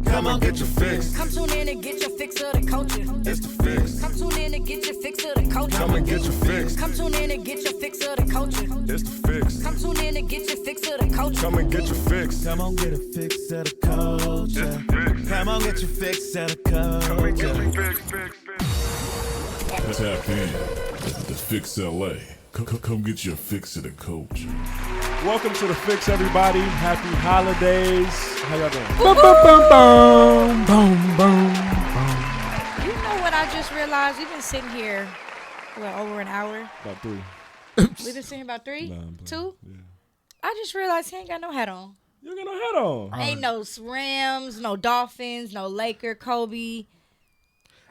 Come on, get your fix. Come tune in and get your fix of the culture. It's the fix. Come tune in and get your fix of the culture. Come and get your fix. Come tune in and get your fix of the culture. It's the fix. Come tune in and get your fix of the culture. Come and get your fix. Come on, get a fix of the culture. Come on, get your fix of the culture. Tap in. The Fix LA. Come get your fix of the culture. Welcome to the Fix, everybody. Happy holidays. How y'all doing? Boom, boom, boom, boom, boom, boom. You know what I just realized? We've been sitting here, over an hour? About 3. We've been sitting here about 3? Nah, I'm playing. 2? Yeah. I just realized he ain't got no hat on. You got no hat on. Ain't no Rams, no Dolphins, no Laker, Kobe.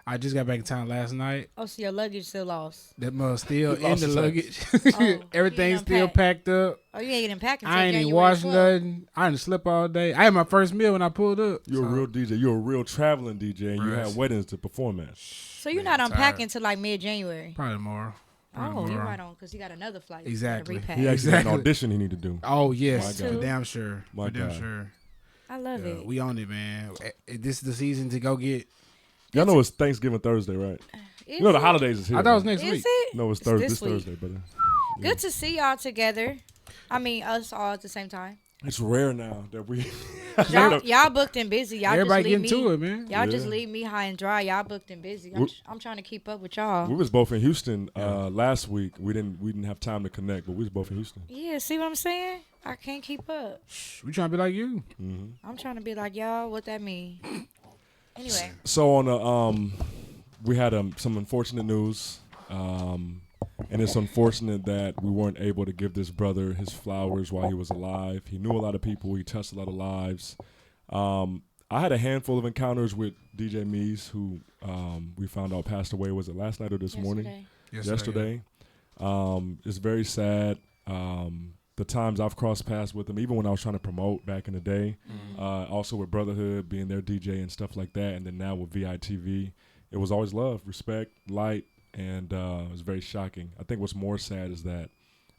I just got back in town last night. Oh, so your luggage still lost. That must still You in lost the his luggage. Everything's you still unpack. packed up. Oh, you ain't even packing. I ain't even washed nothing. I didn't slip all day. I had my first meal when I pulled up. You're a real DJ. You're a real traveling DJ, and you Bruh. have weddings to perform at. So you're not unpacking till like mid-January. Probably tomorrow. Oh, you're right on, because you got another flight. Exactly. You gotta repack. He actually got Exactly. an audition he need to do. Oh, yes. My God. For damn sure. My For damn God. sure. I love it. We on it, man. This is the season to go get. Y'all know it's Thanksgiving Thursday, right? Is You know the it? holidays is here. I thought it was right? next Is week. it? No, it's It's Thursday. this This week. Thursday, brother. Good to see y'all together. I mean, us all at the same time. It's rare now that we. Y'all booked and busy. Y'all Everybody just leave getting me, to it, man. Y'all just Yeah. leave me high and dry. Y'all booked and busy. We- I'm trying to keep up with y'all. We was both in Houston last week. We didn't have time to connect, but we was both in Houston. Yeah, see what I'm saying? I can't keep up. We trying to be like you. I'm trying to be like y'all. What that mean? Anyway, So on the we had some unfortunate news, and it's unfortunate that we weren't able to give this brother his flowers while he was alive. He knew a lot of people. He touched a lot of lives. I had a handful of encounters with DJ Mees, who we found out passed away. Was it last night or this morning? Yesterday. It's very sad. The times I've crossed paths with him, even when I was trying to promote back in the day, also with Brotherhood, being their DJ and stuff like that, and then now with VITV, it was always love, respect, light, and it was very shocking. I think what's more sad is that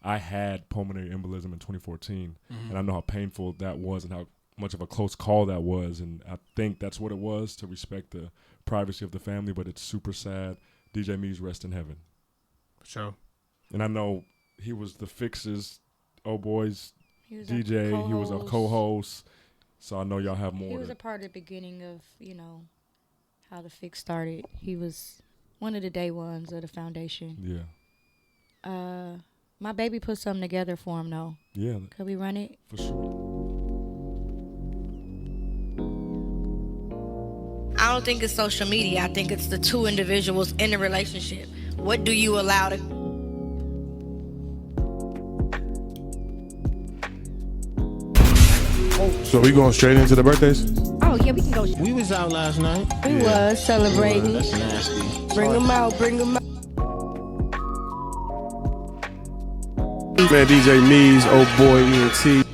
I had pulmonary embolism in 2014, and I know how painful that was and how much of a close call that was, and I think that's what it was, to respect the privacy of the family, but it's super sad. DJ Mees, rest in heaven. For sure. And I know he was the Fix's Boys he was DJ. He was a co-host. So I know y'all have more. He was a part of the beginning of how the Fix started. He was one of the day ones of the foundation. Yeah. My baby put something together for him though. Yeah, Could we run it? for sure. I don't think it's social media. I think it's the two individuals in a relationship. What do you allow to... So we going straight into the birthdays? Oh yeah, we can go. We was out last night. We was celebrating. That's nasty. Bring them out. Bring them out. Man, DJ Mees, OhBoiTV.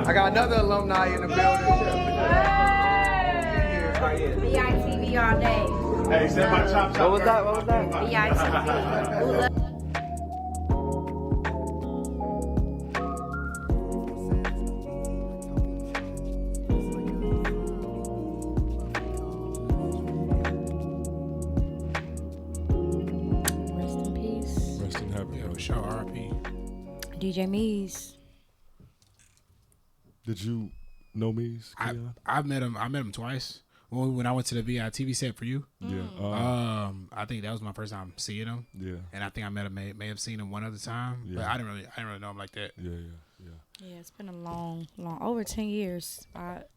I got another alumni in the building. VITV all day. Hey, send my chop. What was that? VITV. Rest in peace, Rest in heaven. Yeah, for sure. RP. DJ Mees. Did you know Mees? Keon? I met him twice. When I went to the VITV set for you. Yeah. I think that was my first time seeing him. Yeah. And I think I met him, may have seen him one other time. Yeah. But I didn't really know him like that. Yeah. Yeah, it's been a long, over 10 years.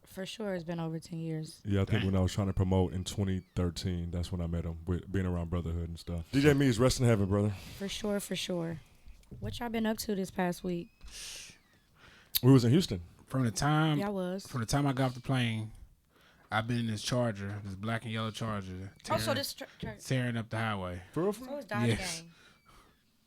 For sure, it's been over 10 years. Yeah, I think when I was trying to promote in 2013, that's when I met him, with being around Brotherhood and stuff. DJ Mees, rest in heaven, brother. For sure. What y'all been up to this past week? We was in Houston. From the time Y'all was. I got off the plane, I've been in this Charger, this black and yellow Charger, tearing up the highway. For real? So it's Dodge Yes. gang.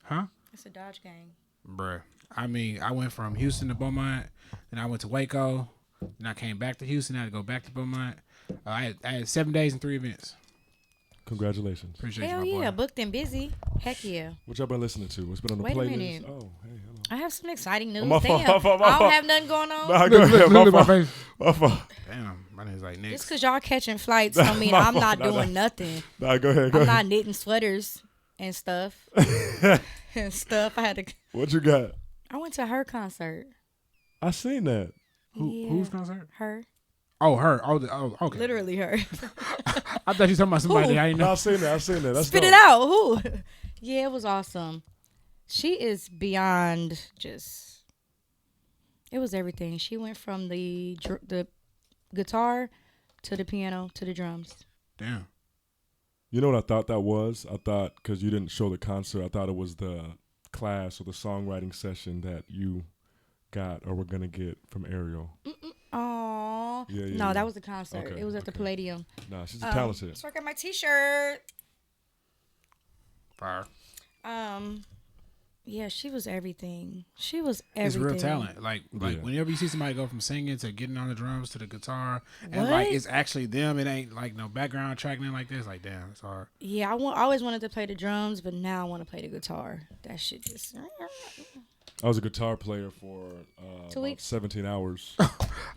Huh? It's a Dodge gang. Bruh. I mean, I went from Houston to Beaumont, then I went to Waco, then I came back to Houston. I had to go back to Beaumont. I had 7 days and 3 events. Congratulations. Appreciate Hell you, my yeah, boy. booked and busy. Heck yeah. What y'all been listening to? What's been on the Wait a playlist? minute. Oh, hey, hello. I have some exciting news. My fault, Damn, my fault, my I don't fault. have nothing going on. Nah, go ahead. Look at my My face. fault. My fault. Damn, my nigga's like next. Just because y'all catching flights don't mean I'm not doing nothing. Nah, go ahead. I'm not knitting sweaters and stuff. and stuff. I had to. What you got? I went to her concert. I seen that. Whose concert? Her. Oh, her. Oh, okay. Literally her. I thought you were talking about somebody Who? that I didn't know. No, I seen that. That's Spit it dope. out. Who? Yeah, it was awesome. She is beyond just. It was everything. She went from the guitar to the piano to the drums. Damn. You know what I thought that was? I thought, because you didn't show the concert, I thought it was the class or the songwriting session that you got or were going to get from Ariel. Oh. Yeah, no, that was the concert. Okay, it was at the Palladium. Nah, she's talented. Let's work on my t-shirt. Fire. Yeah, she was everything. She was everything. It's real talent. Like Yeah. whenever you see somebody go from singing to getting on the drums to the guitar, and What? like it's actually them. It ain't like no background track, nothing like this. Like damn, it's hard. Yeah, I always wanted to play the drums, but now I want to play the guitar. That shit just. I was a guitar player for 2 about weeks. 17 hours. I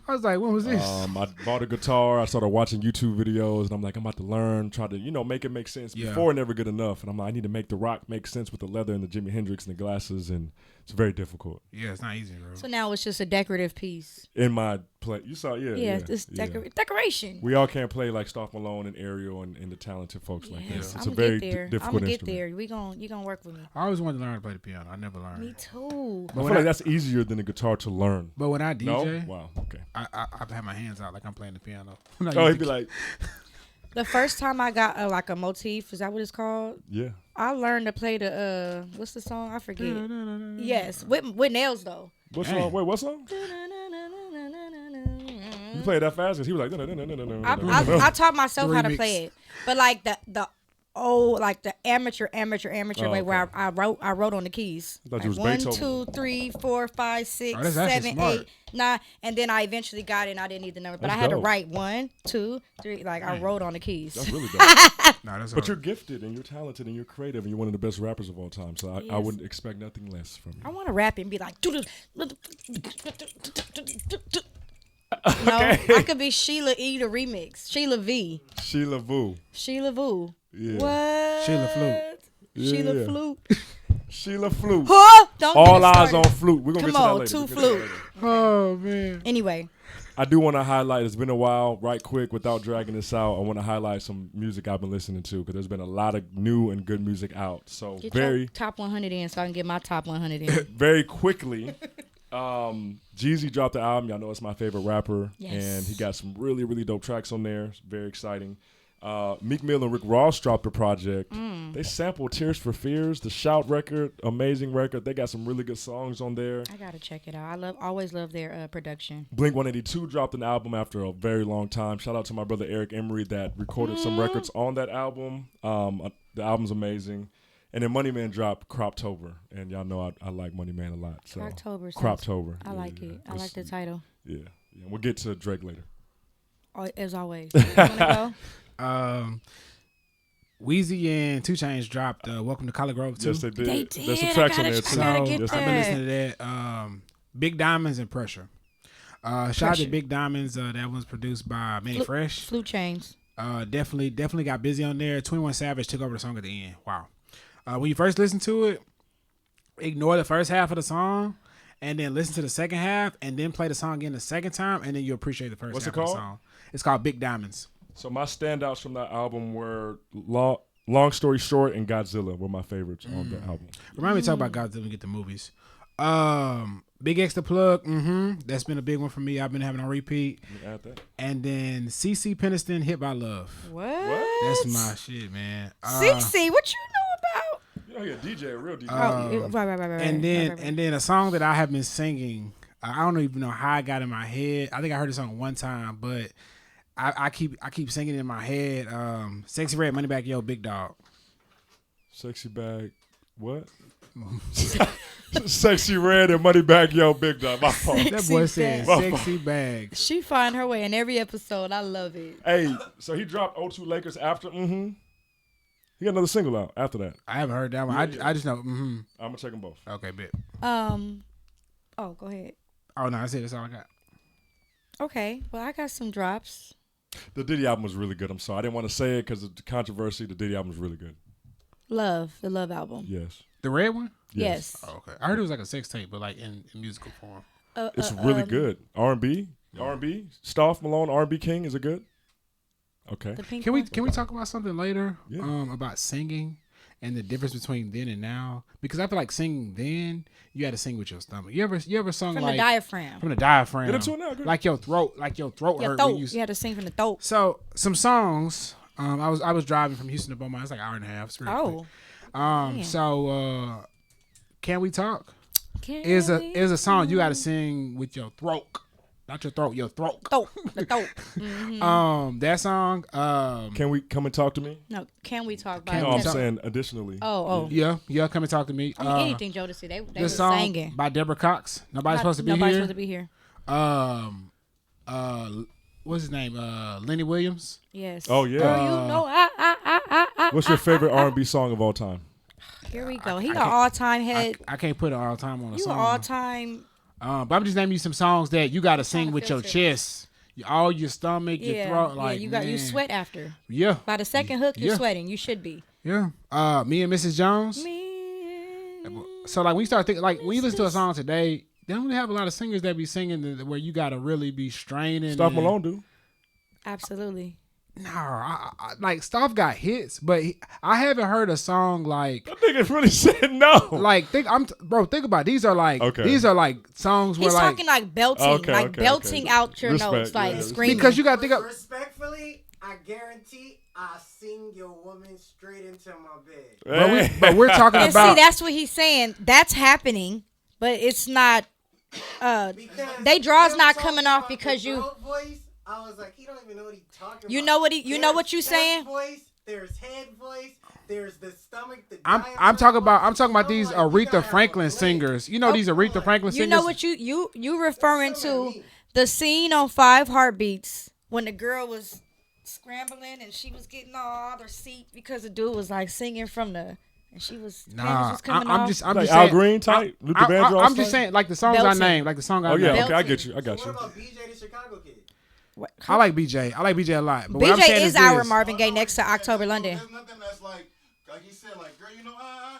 was like, when was this? I bought a guitar. I started watching YouTube videos, and I'm like, I'm about to learn, try to, make it make sense. Yeah. Before, never good enough. And I'm like, I need to make the rock make sense with the leather and the Jimi Hendrix and the glasses, and it's very difficult. Yeah, it's not easy, bro. So now it's just a decorative piece. In my play, you saw, yeah. It's decoration. We all can't play like Stophe Malone and Ariel and the talented folks like Yes, this. It's I'm a very get there. difficult I'm gonna get instrument. there. You gonna work with me. I always wanted to learn to play the piano. I never learned. Me too. I feel like that's easier than the guitar to learn. But when I DJ, No? Wow, okay. I have my hands out like I'm playing the piano. Oh, he'd be like, The first time I got a motif, is that what it's called? yeah. I learned to play the what's the song? I forget. Yes, with nails though. What song? Wait, what song? You play it that fast? Because he was like, I taught myself how to Remix. play it, but like the amateur way where okay. I wrote on the keys. I thought you was Like 1, Beethoven. 2, 3, 4, 5, 6, Oh, that's actually 7, smart. 8, 9, and then I eventually got it. And I didn't need the number, but That's I had to dope. write 1, 2, 3. Like I wrote on the keys. That's really dope. Nah, that's But hard. you're gifted and you're talented and you're creative and you're one of the best rappers of all time. So I Yes. wouldn't expect nothing less from I you. want to rap and be like, no, I could be Sheila E. the remix. Sheila V. Sheila Vu. Sheila Vu. Yeah. What? Sheila Flute. Sheila Yeah. Flute. Sheila Flute. Huh? Don't All get me eyes started. on Flute. We're going to Come get to that on, later. two We'll get to that flute. later. Oh man. Anyway, I do want to highlight, it's been a while, right quick, without dragging this out, I want to highlight some music I've been listening to because there's been a lot of new and good music out. So get very, your top 100 in so I can get my top 100 in. very quickly, Jeezy dropped the album. Y'all know it's my favorite rapper. Yes. And he got some really, really dope tracks on there. It's very exciting. Meek Mill and Rick Ross dropped a project. They sampled Tears for Fears, the Shout record, amazing record. They got some really good songs on there. I gotta check it out. Always love their production. Blink-182 dropped an album after a very long time. Shout out to my brother Eric Emery that recorded some records on that album. The album's amazing. And then Money Man dropped Croptober. And y'all know I like Money Man a lot. So Croptober. I like it. I like the title. Yeah. We'll get to Drake later. As always. You wanna go? Weezy and 2 Chainz dropped Welcome to Collard Grove too. Yes, they did. They did. There's some tracks on I there gotta too. get Yes, I've that. been listening to that. Big Diamonds and Pressure. Shout out to Pressure. Big Diamonds. That was produced by Manny Fresh. Flute Chains. Definitely got busy on there. 21 Savage took over the song at the end. Wow. When you first listen to it, ignore the first half of the song and then listen to the second half and then play the song again the second time and then you appreciate the first What's half it of the called? song. It's called Big Diamonds. So my standouts from that album were Long Story Short and Godzilla were my favorites on the album. Remind me to talk about Godzilla and get the movies. Big X the Plug. That's been a big one for me. I've been having on repeat. Let me add that. And then CC Peniston, Hit by Love. What? That's my shit, man. CC, what you know about? You know he a DJ, a real DJ. Right. And then a song that I have been singing. I don't even know how I got in my head. I think I heard the song one time, but I keep singing it in my head. Sexy Red, Moneyback Yo, Big Dog. Sexy Bag, what? Sexy Red and Moneyback Yo, Big Dog. My fault. That boy said Bag. Sexy Bag. She find her way in every episode. I love it. Hey, so he dropped O2 Lakers after. He got another single out after that. I haven't heard that one. I just know. Mm-hmm. I'm gonna check them both. Okay, bet. Oh, go ahead. Oh no, that's it. That's all I got. Okay, well, I got some drops. The Diddy album was really good. I'm sorry, I didn't want to say it because of the controversy. The Diddy album was really good. The Love album. Yes. The red one? Yes. Oh, okay. I heard it was like a sex tape, but like in musical form. It's really good. R&B, Stophe Malone, R&B King. Is it good? Okay. Can we talk about something later? Yeah. About singing and the difference between then and now, because I feel like singing then you had to sing with your stomach. You ever sung from like the diaphragm? From the diaphragm. Get into it now. Good. Like your throat hurt. Your When throat. You had to sing from the throat. So some songs. I was driving from Houston to Beaumont. It's like an hour and a half. It's really quick. So Can We Talk? Is a song you got to sing with your throat. Not your throat, your throat. The throat. Mm-hmm. That song. Can We Come and Talk to Me? No, Can We Talk? No, I'm saying additionally. Yeah, Come and Talk to Me. I mean, anything Jodeci. They were song singing. By Deborah Cox. Nobody's supposed to be here. What's his name? Lenny Williams. Yes. Oh yeah. Girl, you know, What's your favorite R&B song of all time? Here we go. He got all-time head. I can't put it all time on a song. You all-time. But I'm just naming you some songs that you got to sing with your chest, all your stomach, your throat. Like you sweat after. Yeah. By the second hook, you're sweating. You should be. Yeah. Me and Mrs. Jones. So like when you start thinking, like when you listen to a song today, they don't really have a lot of singers that be singing where you got to really be straining. Stophe Malone do. Absolutely. No, I like Stophe got hits, but I haven't heard a song like that nigga really said no. Like think about it. These are like songs where he's talking like belting, belting out your notes, like screaming. Because you got to think of respectfully, I guarantee I sing your woman straight into my bed. But we're talking and about. See, that's what he's saying. That's happening, but it's not. They draws not coming off because you. Voice, I was like, he don't even know what he's talking about. You know what you saying? Voice, there's head voice, there's the stomach. I'm talking about these Aretha Franklin singers. You know these Aretha Franklin singers. You know what you referring to the scene on 5 Heartbeats when the girl was scrambling and she was getting all her seat because the dude was like singing from the. And she was I'm just like saying, Al Green type. I'm just saying like the songs Belting. I named, like the song I named. Oh yeah, okay, I get you. What about BJ the Chicago Kid? I like BJ. I like BJ a lot. But BJ is our Marvin Gaye next to October London. There's nothing that's like he said, like, girl, you know, I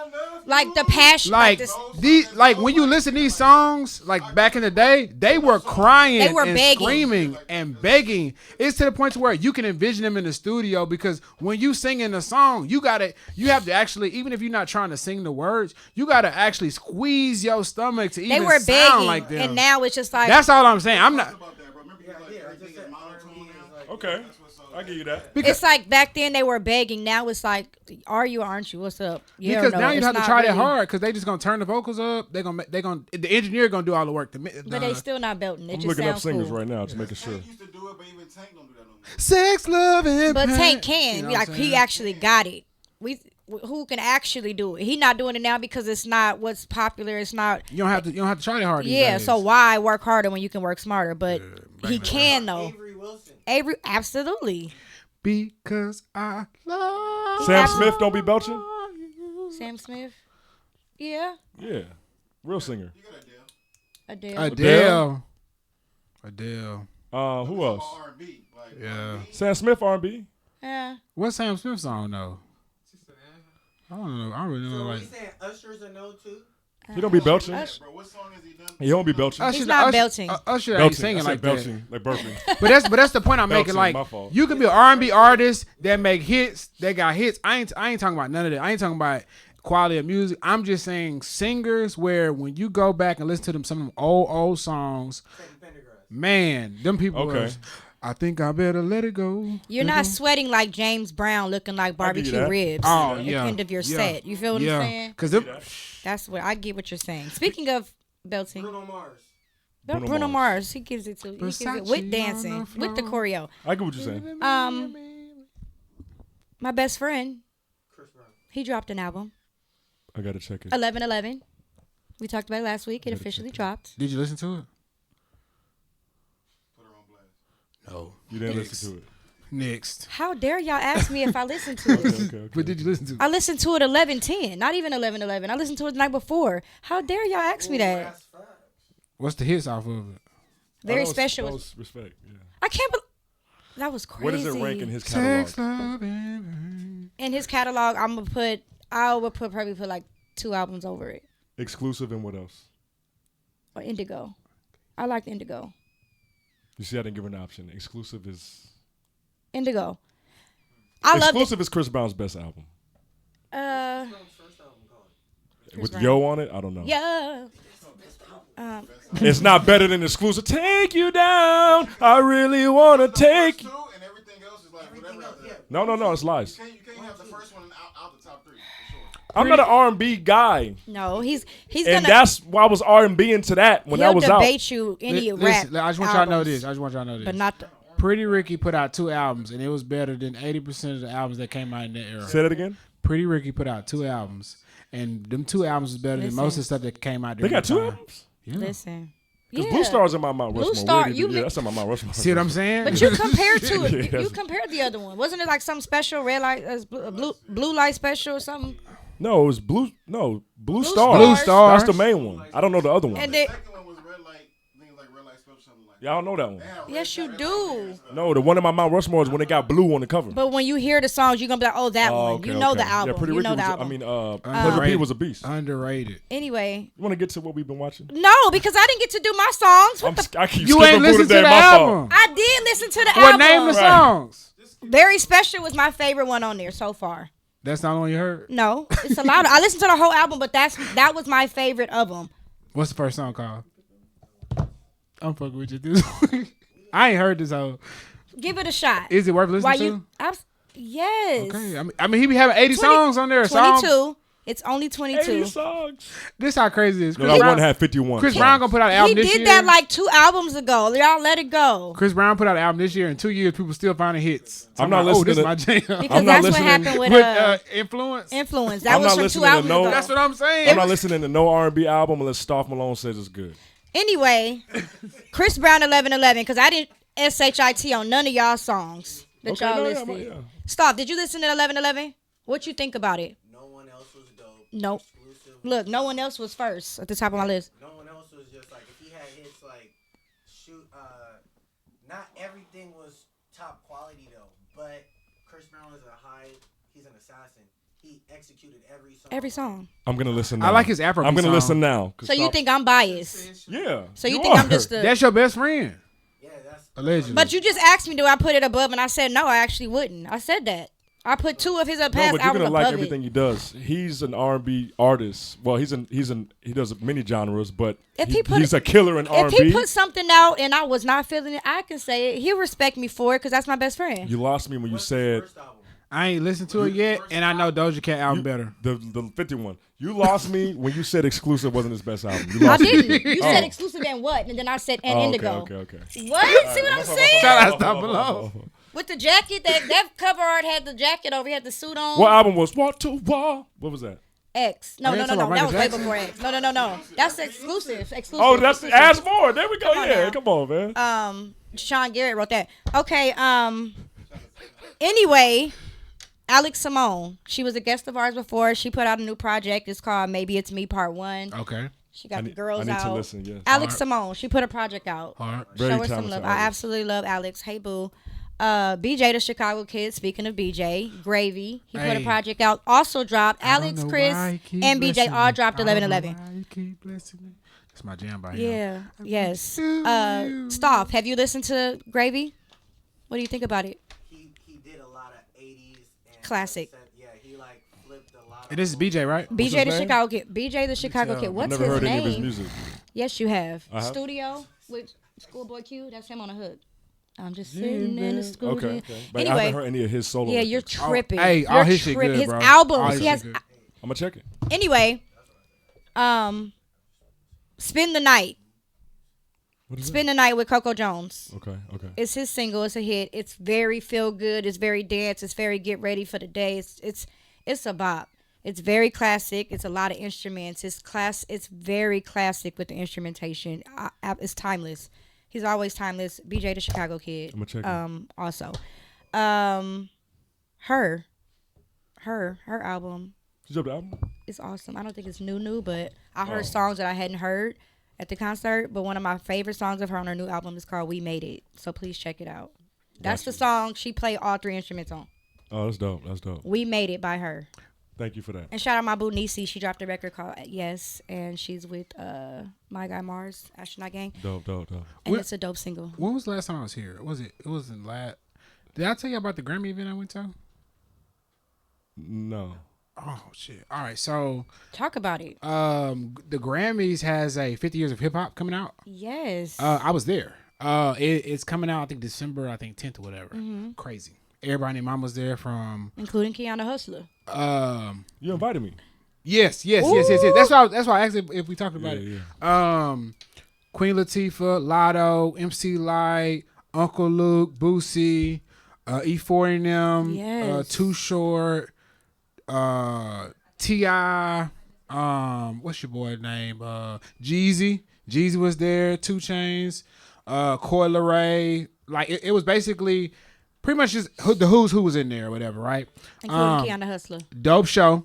love like you. the passion, like when you listen to these songs, like back in the day, they were crying, they were and begging. screaming and begging. It's to the point to where you can envision them in the studio because when you sing in the song, you have to actually, even if you're not trying to sing the words, you gotta actually squeeze your stomach to even they were sound begging, like them. And now it's just like that's all I'm saying. I'm not. Okay, I give you that. It's like back then they were begging. Now it's like, are you or aren't you? What's up? Yeah, because no, now you have to try really that hard because they just gonna turn the vocals up. They gonna the engineer gonna do all the work. But they still not belting. It I'm just looking up sounds singers cool. right now, just making sure. Tank used to do it, but even Tank don't do that no more. Sex, love, and But pain. Tank can. You know Like what I'm he saying? actually got it. Who can actually do it? He not doing it now because it's not what's popular. It's not. You don't have to try that hard. these Yeah. days. So why work harder when you can work smarter? But he can though. Avery Wilson. Absolutely. Because I love Sam Smith don't be belching. Sam Smith. Yeah. Yeah, real singer. You got Adele. Adele. Who else? R&B. Like, Yeah. Sam Smith R&B. Yeah. What's Sam Smith's song though? I don't know. I don't really know. So like we saying Usher's a no too? He don't be belching. Bro, what song has he done? He don't be belching. He's not belching. Usher ain't Belching. singing I said like belching, like burping. that. But that's the point I'm making. Belching, Like my fault. you can be an R&B artist that make hits. That got hits. I ain't talking about none of that. I ain't talking about quality of music. I'm just saying singers where when you go back and listen to them some of them old songs, man, them people. Okay. I think I better let it go. You're not sweating like James Brown, looking like barbecue ribs. Oh, at yeah. the end of your set. You feel what I'm saying? Because that's what I get. What you're saying. Speaking of belting, Bruno Mars. Bruno Mars, he gives it to you. He gives it with dancing, with the choreo. I get what you're saying. My best friend, Chris Brown. he dropped an album. I gotta check it. 11/11. We talked about it last week. It officially dropped. Did you listen to it? Put her on blast. No. You didn't listen to it. Next. How dare y'all ask me if I listened to it? Okay. What did you listen to? I listened to it 11:10, not even 11:11. I listened to it the night before. How dare y'all ask me that? What's the hits off of it? Very that was, special. That was respect. Yeah. I can't believe that was crazy. Where does it rank in his catalog? Sex, love, and In his catalog, I would probably put like 2 albums over it. Exclusive and what else? Or Indigo. I liked Indigo. You see, I didn't give her an option. Exclusive is. Indigo. I love Exclusive is Chris Brown's best album. With Brown. Yo on it, I don't know. Yeah. It's not better than Exclusive. Take you down. I really want to take. And everything else is like whatever. No, it's lies. You can't have the first one out the top 3 for sure. I'm not an R&B guy, No, he's and gonna. that's why I was R&B into that when he'll that was out. debate you any rap. Listen, I just want y'all to know albums, this. but not the. Pretty Ricky put out 2 albums, and it was better than 80% of the albums that came out in that era. Say that again. Pretty Ricky put out 2 albums, and them 2 albums is better than most of the stuff that came out. They got 2 time. albums. Yeah. Listen. Because Yeah. Blue Star's in my Mount Rushmore. Star, Really, you yeah, that's in my Mount Rushmore. See what I'm saying? But you compared to it. Yeah, You that's- compared the other one. Wasn't it like something special? Red light, blue light special or something? No, it was Blue. No, Blue Star. Stars. Blue Stars. That's the main one. I don't know the other one. And The it, second one was Red Light. I think it was like Red Light Special, something like that. Yeah, I don't know that one. yes, you do. No, the one in my Mount Rushmore is when it got blue on the cover. But when you hear the songs, you're gonna be like, "Oh, that one." Okay, You know okay. the album. Yeah, Pretty you Ricky know the was, album. I mean, Pleasure P was a beast. Underrated. Anyway, You want to get to what we've been watching? no, because I didn't get to do my songs. What I keep You skipping ain't through listened to today. the My fault. album. I did listen to the What album. name the songs? Very Special was my favorite one on there so far. That's not the one you heard. No, it's a lot. I listened to the whole album, but that was my favorite of them. What's the first song called? I'm fucking with you. This I ain't heard this whole. Give it a shot. Is it worth listening Why to? you? Yes. Okay. I mean, he be having 80 songs on there. 22. It's only 22. 80 songs. This how crazy it is. No, Chris that Brown, one had 51. Chris songs. Brown gonna put out an album He this did year. that like 2 albums ago. Y'all let it go. Chris Brown put out an album this year. In 2 years, people still finding hits. So I'm not like, listening this to- is my jam. Because I'm not that's what listening happened with Influence. Influence. That I'm was not from 2 listening to albums no- ago. That's what I'm saying. I'm not listening to no R&B album unless Stophe Malone says it's good. Anyway, Chris Brown 11:11 because I didn't SHIT on none of y'all songs that Okay, y'all no, listed. yeah. Stop. Did you listen to 11:11? What you think about it? No one else was dope. Nope. Exclusive. Look, no one else was first at the top of my list. No one else was just like if he had hits like not everything was top quality though, but Chris Brown is he's an assassin. He executed every song. Every song. I'm going to listen now. I like his Afrobeat I'm going to song. listen now. 'cause So you Stophe- think I'm biased? Yeah. So you think I'm just a... That's your best friend. Yeah, that's Allegedly. But you just asked me, do I put it above? And I said, no, I actually wouldn't. I said that. I put 2 of his past No, but you're albums gonna like above everything it. he does. He's an R&B artist. Well, he does many genres, but If he put- he's a killer in If R&B. he put something out and I was not feeling it, I can say it. He'll respect me for it because that's my best friend. You lost me when you said I ain't listened to it yet, and I know Doja Cat album better. the 51. You lost me when you said Exclusive wasn't his best album. You I lost me. didn't. You said exclusive and what? And then I said and Indigo. Okay. What? See what I'm saying? Shout out Stophe Malone. With the jacket, that cover art had the jacket over. He had the suit on. What album was Wall to Wall? What was that? X. No. Are you That talking was about way Michael before X. No. That's exclusive. Exclusive. Oh, that's exclusive. Ask More. There we go. Come on Yeah, now. come on, man. Sean Garrett wrote that. Okay. Anyway, Alex Simone. She was a guest of ours before. She put out a new project. It's called Maybe It's Me Part 1. Okay. She got I the need- girls I need out. to listen, yes. Alex Simone. She put a project out. Hard. Very Show her some talented love. I artist. absolutely love Alex. Hey, boo. BJ, the Chicago Kid. Speaking of BJ, Gravy. He put Hey. a project out. Also dropped. I don't Alex, know Chris, why you keep and BJ blessing all me. dropped I don't know 11:11. why you keep blessing me. That's my jam by him. Yeah. Yes. you. Stoph, have you listened to Gravy? What do you think about it? he did a lot of 80s and Classic. Yeah, he like flipped a lot. And this is BJ, right? BJ the name? Chicago Kid. BJ the Chicago Kid. I've What's never his heard name? any of his music. Yes, you have. I have? Studio with Schoolboy Q. That's him on a hook. I'm just sitting in the studio. Okay. But I Anyway, haven't heard any of his solo. yeah, you're records. tripping. hey, all You're his shit good, His bro. All albums. his He shit has. good. I'm gonna check it. Anyway, Spend the Night. What is Spend the Night with Coco Jones. it? Okay. It's his single. It's a hit. It's very feel good. It's very dance. It's very get ready for the day. It's a bop. It's very classic. It's a lot of instruments. It's very classic with the instrumentation. It's timeless. He's always timeless. BJ the Chicago Kid. I'm gonna check it. Also, Her album Did you drop the album? is awesome. I don't think it's new, but I heard Oh. songs that I hadn't heard at the concert. But one of my favorite songs of her on her new album is called "We Made It." So please check it out. That's the song she played all 3 instruments on. Oh, that's dope. That's dope. "We Made It" by her. Thank you for that. And shout out my boo Niecy. She dropped a record called Yes, and she's with my guy Mars, Astronaut Gang. Dope. And it's a dope single. When was the last time I was here? It wasn't last. Did I tell you about the Grammy event I went to? No. Oh shit! All right, so talk about it. The Grammys has a 50 years of hip hop coming out. Yes. I was there. It's coming out. I think December. 10th or whatever. Mm-hmm. Crazy. Everybody and mom was there from, including Kiana Hustler. You invited me. Yes. That's why I asked if we talked about it. Yeah. Queen Latifah, Lotto, MC Light, Uncle Luke, Boosie, E4 and them, yes. Too Short, T.I., what's your boy name? Jeezy. Jeezy was there, 2 Chainz, Coi Leray. Like it was basically pretty much just the who's who was in there or whatever, right? Including Kiana Hustler. Dope show.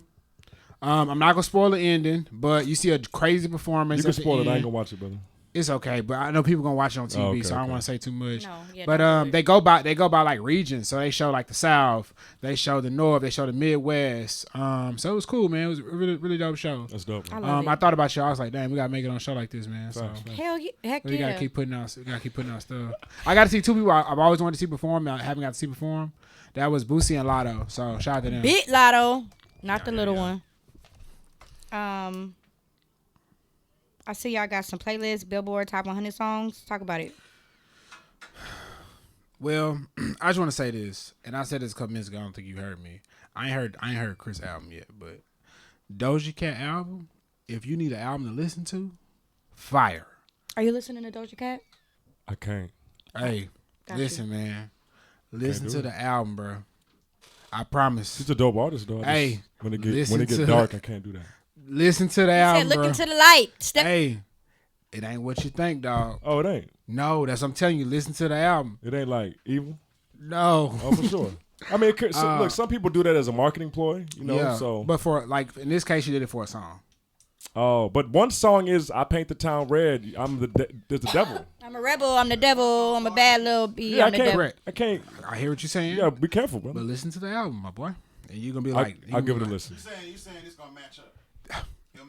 I'm not gonna spoil the ending, but you see a crazy performance. You can at the spoil it. I end. ain't gonna watch it, brother. It's okay, but I know people gonna watch it on TV, okay, so I don't okay. want to say too much. No, yeah, but they go by like regions, so they show like the South, they show the North, they show the Midwest. So it was cool, man. It was a really really dope show. That's dope. I thought about you. I was like, damn, we gotta make it on a show like this, man. So hell yeah, heck we yeah. gotta keep putting out stuff. I got to see 2 people I've always wanted to see perform. I haven't got to see perform. That was Boosie and Lotto. So shout out to them. Big Lotto, not the little one. I see y'all got some playlists, Billboard Top 100 songs. Talk about it. Well, I just want to say this, and I said this a couple minutes ago. I don't think you heard me. I ain't heard Chris' album yet, but Doja Cat album. If you need an album to listen to, fire. Are you listening to Doja Cat? I can't. Hey, Got listen, man. Listen to the album, bro. I promise. She's a dope artist, though. Hey, when it get dark, I can't do that. Listen to the album, Look bro. into the light. Hey, it ain't what you think, dog. Oh, it ain't. No, that's what I'm telling you. Listen to the album. It ain't like evil. No. Oh, for sure. I mean, look, some people do that as a marketing ploy, you know. Yeah, so, but for like in this case, you did it for a song. Oh, but one song is "I Paint the Town Red." There's the devil. I'm a rebel. I'm the devil. I'm a bad little bee. Yeah, I'm the devil. I can't. I hear what you're saying. Yeah, be careful, bro. But listen to the album, my boy, and you're gonna be like, I'll give it a listen. You saying it's gonna match up? It'll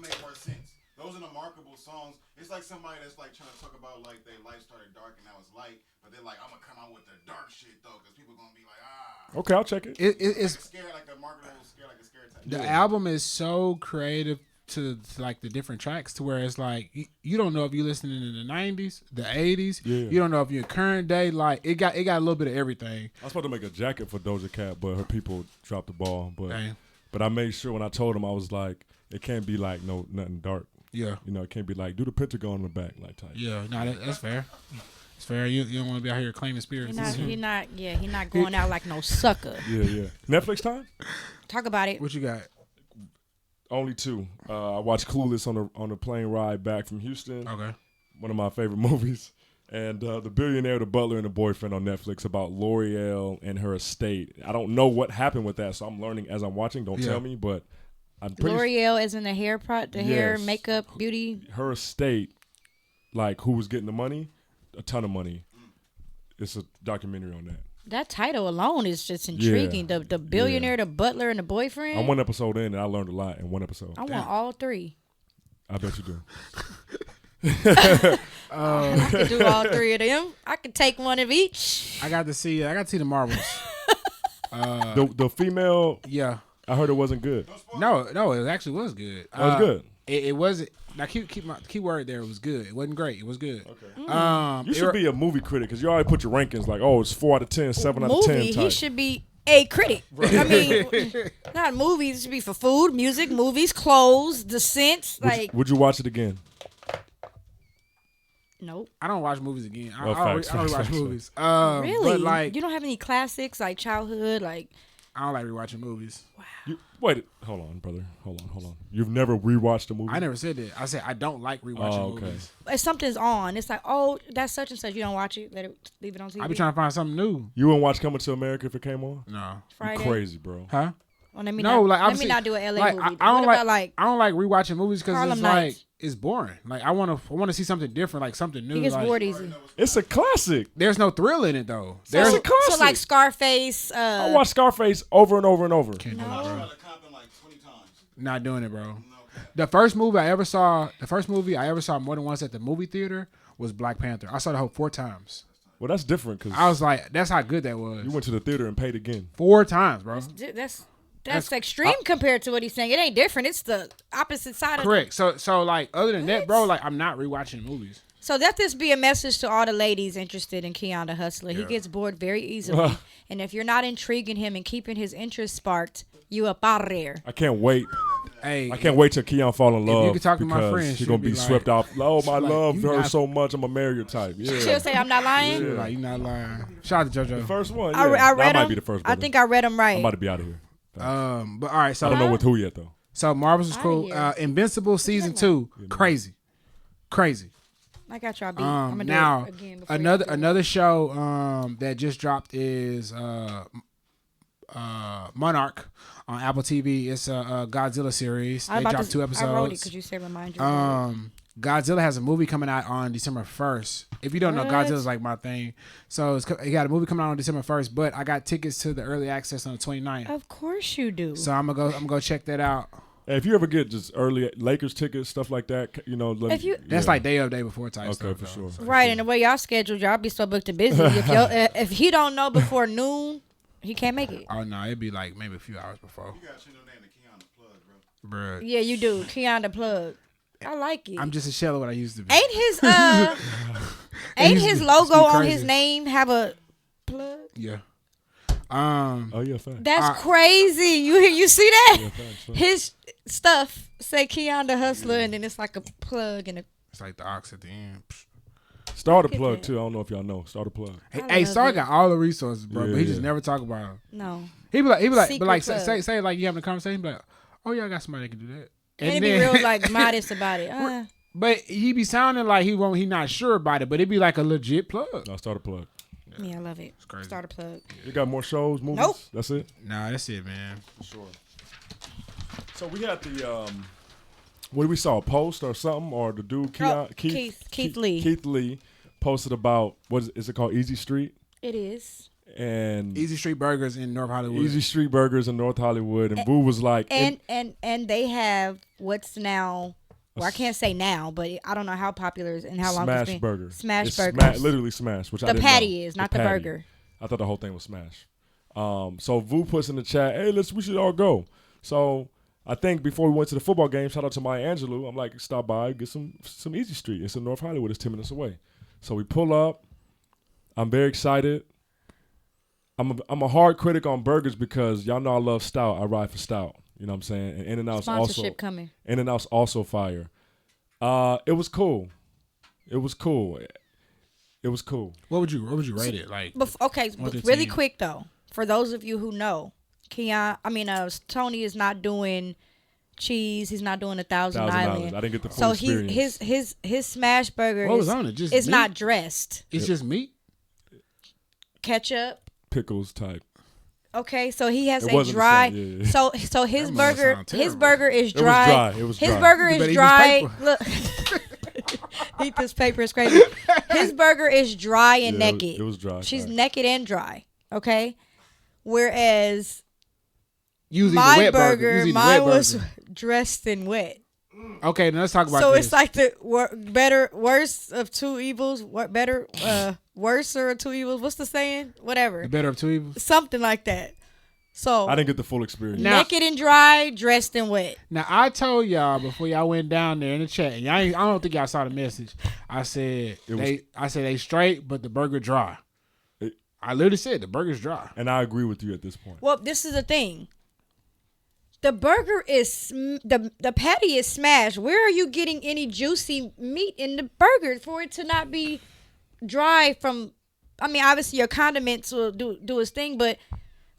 make more sense. Those are the marketable songs. It's like somebody that's like trying to talk about like their life started dark and now it's light, but they're like, I'm gonna come out with the dark shit though, because people gonna be like, ah. Okay, I'll check it. It's like a marketable scare, like a scare type. The album is so creative to like the different tracks to where it's like you don't know if you're listening in the 90s, the 80s. Yeah. You don't know if you're current day. Like it got a little bit of everything. I was supposed to make a jacket for Doja Cat, but her people dropped the ball. But Dang. but I made sure when I told them, I was like, it can't be like nothing dark. Yeah. You know, it can't be like do the pentagon on the back like type. Yeah, no, that's fair. It's fair. You don't want to be out here claiming spirits. He not going out like no sucker. Yeah. Netflix time? Talk about it. What you got? Only 2. I watched Clueless on the plane ride back from Houston. Okay. One of my favorite movies. And The Billionaire, the Butler, and the Boyfriend on Netflix about L'Oreal and her estate. I don't know what happened with that, so I'm learning as I'm watching. Don't tell me, but I'm pretty L'Oreal is in the hair hair, makeup, beauty. Her estate, like who was getting the money, a ton of money. It's a documentary on that. That title alone is just intriguing. Yeah. The billionaire, the butler, and the boyfriend. I'm 1 episode in, and I learned a lot in 1 episode. I want all 3. I bet you do. I could do all 3 of them. I could take one of each. I got to see the Marvels. The female. Yeah. I heard it wasn't good. No, it actually was good. It was good. It wasn't. Now keep my key word there. It was good. It wasn't great. It was good. Okay. You should be a movie critic because you already put your rankings like, oh, it's 4 out of 10, 7 out of 10. Movie. Type. He should be a critic. Right. I mean, not movies. It should be for food, music, movies, clothes, the scents. Would you watch it again? Nope. I don't watch movies again. I Facts, don't watch facts. movies. Really? But like, you don't have any classics like childhood, like I don't like rewatching movies. Wait, hold on, brother. Hold on. You've never rewatched a movie? I never said that. I said I don't like rewatching movies. If something's on, it's like, oh, that's such and such. You don't watch it. Leave it on TV. I be trying to find something new. You wouldn't watch Coming to America if it came on? No. Friday. You crazy, bro. Huh? Well, let me No, not, like let me not do an LA movie. I don't What about, I don't like rewatching movies because Harlem it's like Nights? it's boring. Like I want to see something different, like something new. He gets like, bored easy. It's a classic. There's no thrill in it though. So, There's a classic. so like Scarface. I watched Scarface over and over and over. Can't do it, bro. Not doing it, bro. The first movie I ever saw more than once at the movie theater was Black Panther. I saw the whole 4 times. Well, that's different because I was like, that's how good that was. you went to the theater and paid again. 4 times, bro. That's extreme compared to what he's saying. It ain't different. It's the opposite side Correct. So like other than that, bro, like I'm not rewatching movies. So let this be a message to all the ladies interested in Keon the Hustler. He gets bored very easily. And if you're not intriguing him and keeping his interest sparked, you up out of there. I can't wait. Hey, I can't wait till Keon fall in love. you could talk to my because friend, he's she'll gonna be be like- swept off. Oh, my like, love you her not- so much. I'm a marry her type. Yeah. She'll say, I'm not lying. You're like, you not lying. Shout out to JoJo. The first one. Yeah. I read that might him. be the first. I brother. think I read him right. I'm about to be out of here. But all right, so I don't know with who yet though. So Marvel's was Outta cool. here. Invincible season 2, crazy. I got y'all beat. I'm gonna Now do it again before y'all do it. another show that just dropped is Monarch on Apple TV. It's a Godzilla series. They dropped 2 episodes. I wrote it because you said remind you. Godzilla has a movie coming out on December 1st. If you don't know, What? Godzilla's like my thing. So he got a movie coming out on December 1st, but I got tickets to the early access on the 29th. Of course you do. So I'm gonna go check that out. Hey, if you ever get just early Lakers tickets, stuff like that, you know, If you- That's like day of, day before type stuff. Okay, for sure. Right, and the way y'all scheduled, y'all be so booked and busy. If he don't know before noon, he can't make it. Oh no, it'd be like maybe a few hours before. You got your new name to Keon the Plug, bro. Bruh. Yeah, you do. Keon the Plug. I like it. I'm just a shell of what I used to be. Ain't his logo on his name have a plug? Yeah. Oh yeah, fact. That's crazy. You see that? Yeah, facts, facts. His stuff say Keon the Hustler, and then it's like a plug and a. It's like the ox at the end. Start a Look at plug that. too. I don't know if y'all know. Start a plug. Hey, Star got all the resources, bro, but he just Yeah. never talk about them. No. He be like, but Secret like plug. say like you having a conversation, be like, oh yeah, I got somebody that can do that. And he be real like modest about it. But he be sounding like he not sure about it, but it be like a legit plug. No, start a plug. Yeah, I love it. crazy. Start a plug. You got more shows, movies? Nope. That's it. Nah, that's it, man. For sure. So we had the what did we saw? A post or something, or the dude Keith Lee. Keith Lee posted about what is it called? Easy Street. It is. And Easy Street Burgers in North Hollywood. Easy Street Burgers in North Hollywood, and Boo was like, And they have what's now. Well, I can't say now, but I don't know how popular it is and how long it's Smash been. Burger. Smash It's Burgers. literally Smash, which I The didn't patty know. is, not the patty. burger. I thought the whole thing was Smash. So Vu puts in the chat, hey, we should all go. So I think before we went to the football game, shout out to Maya Angelou. I'm like, stop by, get some Easy Street. It's in North Hollywood. It's 10 minutes away. So we pull up. I'm very excited. I'm a hard critic on burgers because y'all know I love Stout. I ride for Stout. You know what I'm saying? And In-N-Out's also Sponsorship coming. In-N-Out's also fire. It was cool. It was cool. It was cool. What would you rate it? Like Okay, 1 to really 10? quick though, for those of you who know, Tony is not doing cheese. He's not doing a Thousand Island. I didn't get the full experience. So his smash burger What was on it? Just it's meat? not dressed. It's just meat. Ketchup. Pickles type. Okay, so he has It a wasn't the dry. same, yeah. So his That must burger sound his terrible. burger is It was dry. dry. It was His dry. burger You is better eat this dry. paper. Look, eat this paper is crazy. His burger is dry and Yeah, naked. it was dry. She's Right. naked and dry. Okay, whereas Usually the my wet burger, Usually the mine wet was burger. dressed and wet. Okay, now let's talk about So this. it's like the worst of two evils. Worser of two evils. What's the saying? Whatever. The better of two evils. Something like that. So I didn't get the full experience. Now- naked and dry, dressed and wet. Now I told y'all before y'all went down there in the chat, and y'all I don't think y'all saw the message. I said they straight, but the burger dry. I literally said the burger's dry. And I agree with you at this point. Well, this is the thing. The burger is the patty is smashed. Where are you getting any juicy meat in the burger for it to not be dry from? I mean, obviously your condiments will do its thing, but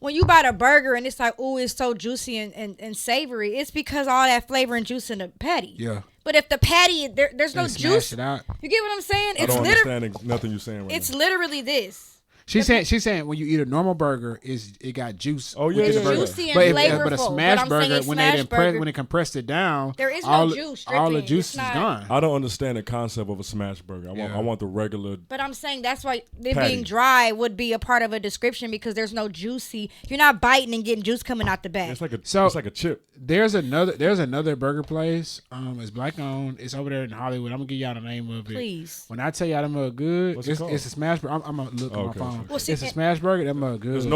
when you bite a burger and it's like, oh, it's so juicy and savory, it's because all that flavor and juice in the patty. Yeah. But if the patty, there's no juice. It out. You get what I'm saying? I don't understand nothing you're saying right It's now. literally this. She's saying when you eat a normal burger, it got juice. Oh yeah, It's yeah, juicy and but flavorful. a smash I'm saying burger, a when they compressed it down, there is all, no juice. all the dripping. juice It's is not- gone. I don't understand the concept of a smash burger. I want the regular. But I'm saying that's why it patty. being dry would be a part of a description because there's no juicy. You're not biting and getting juice coming out the back. It's like a chip. There's another burger place. It's black owned. It's over there in Hollywood. I'm gonna give y'all the name of it. Please. When I tell y'all them are good, What's it called? it's a smash burger. I'm gonna look on my Okay, phone. okay. Well, see, It's a smash burger. Them are good. There's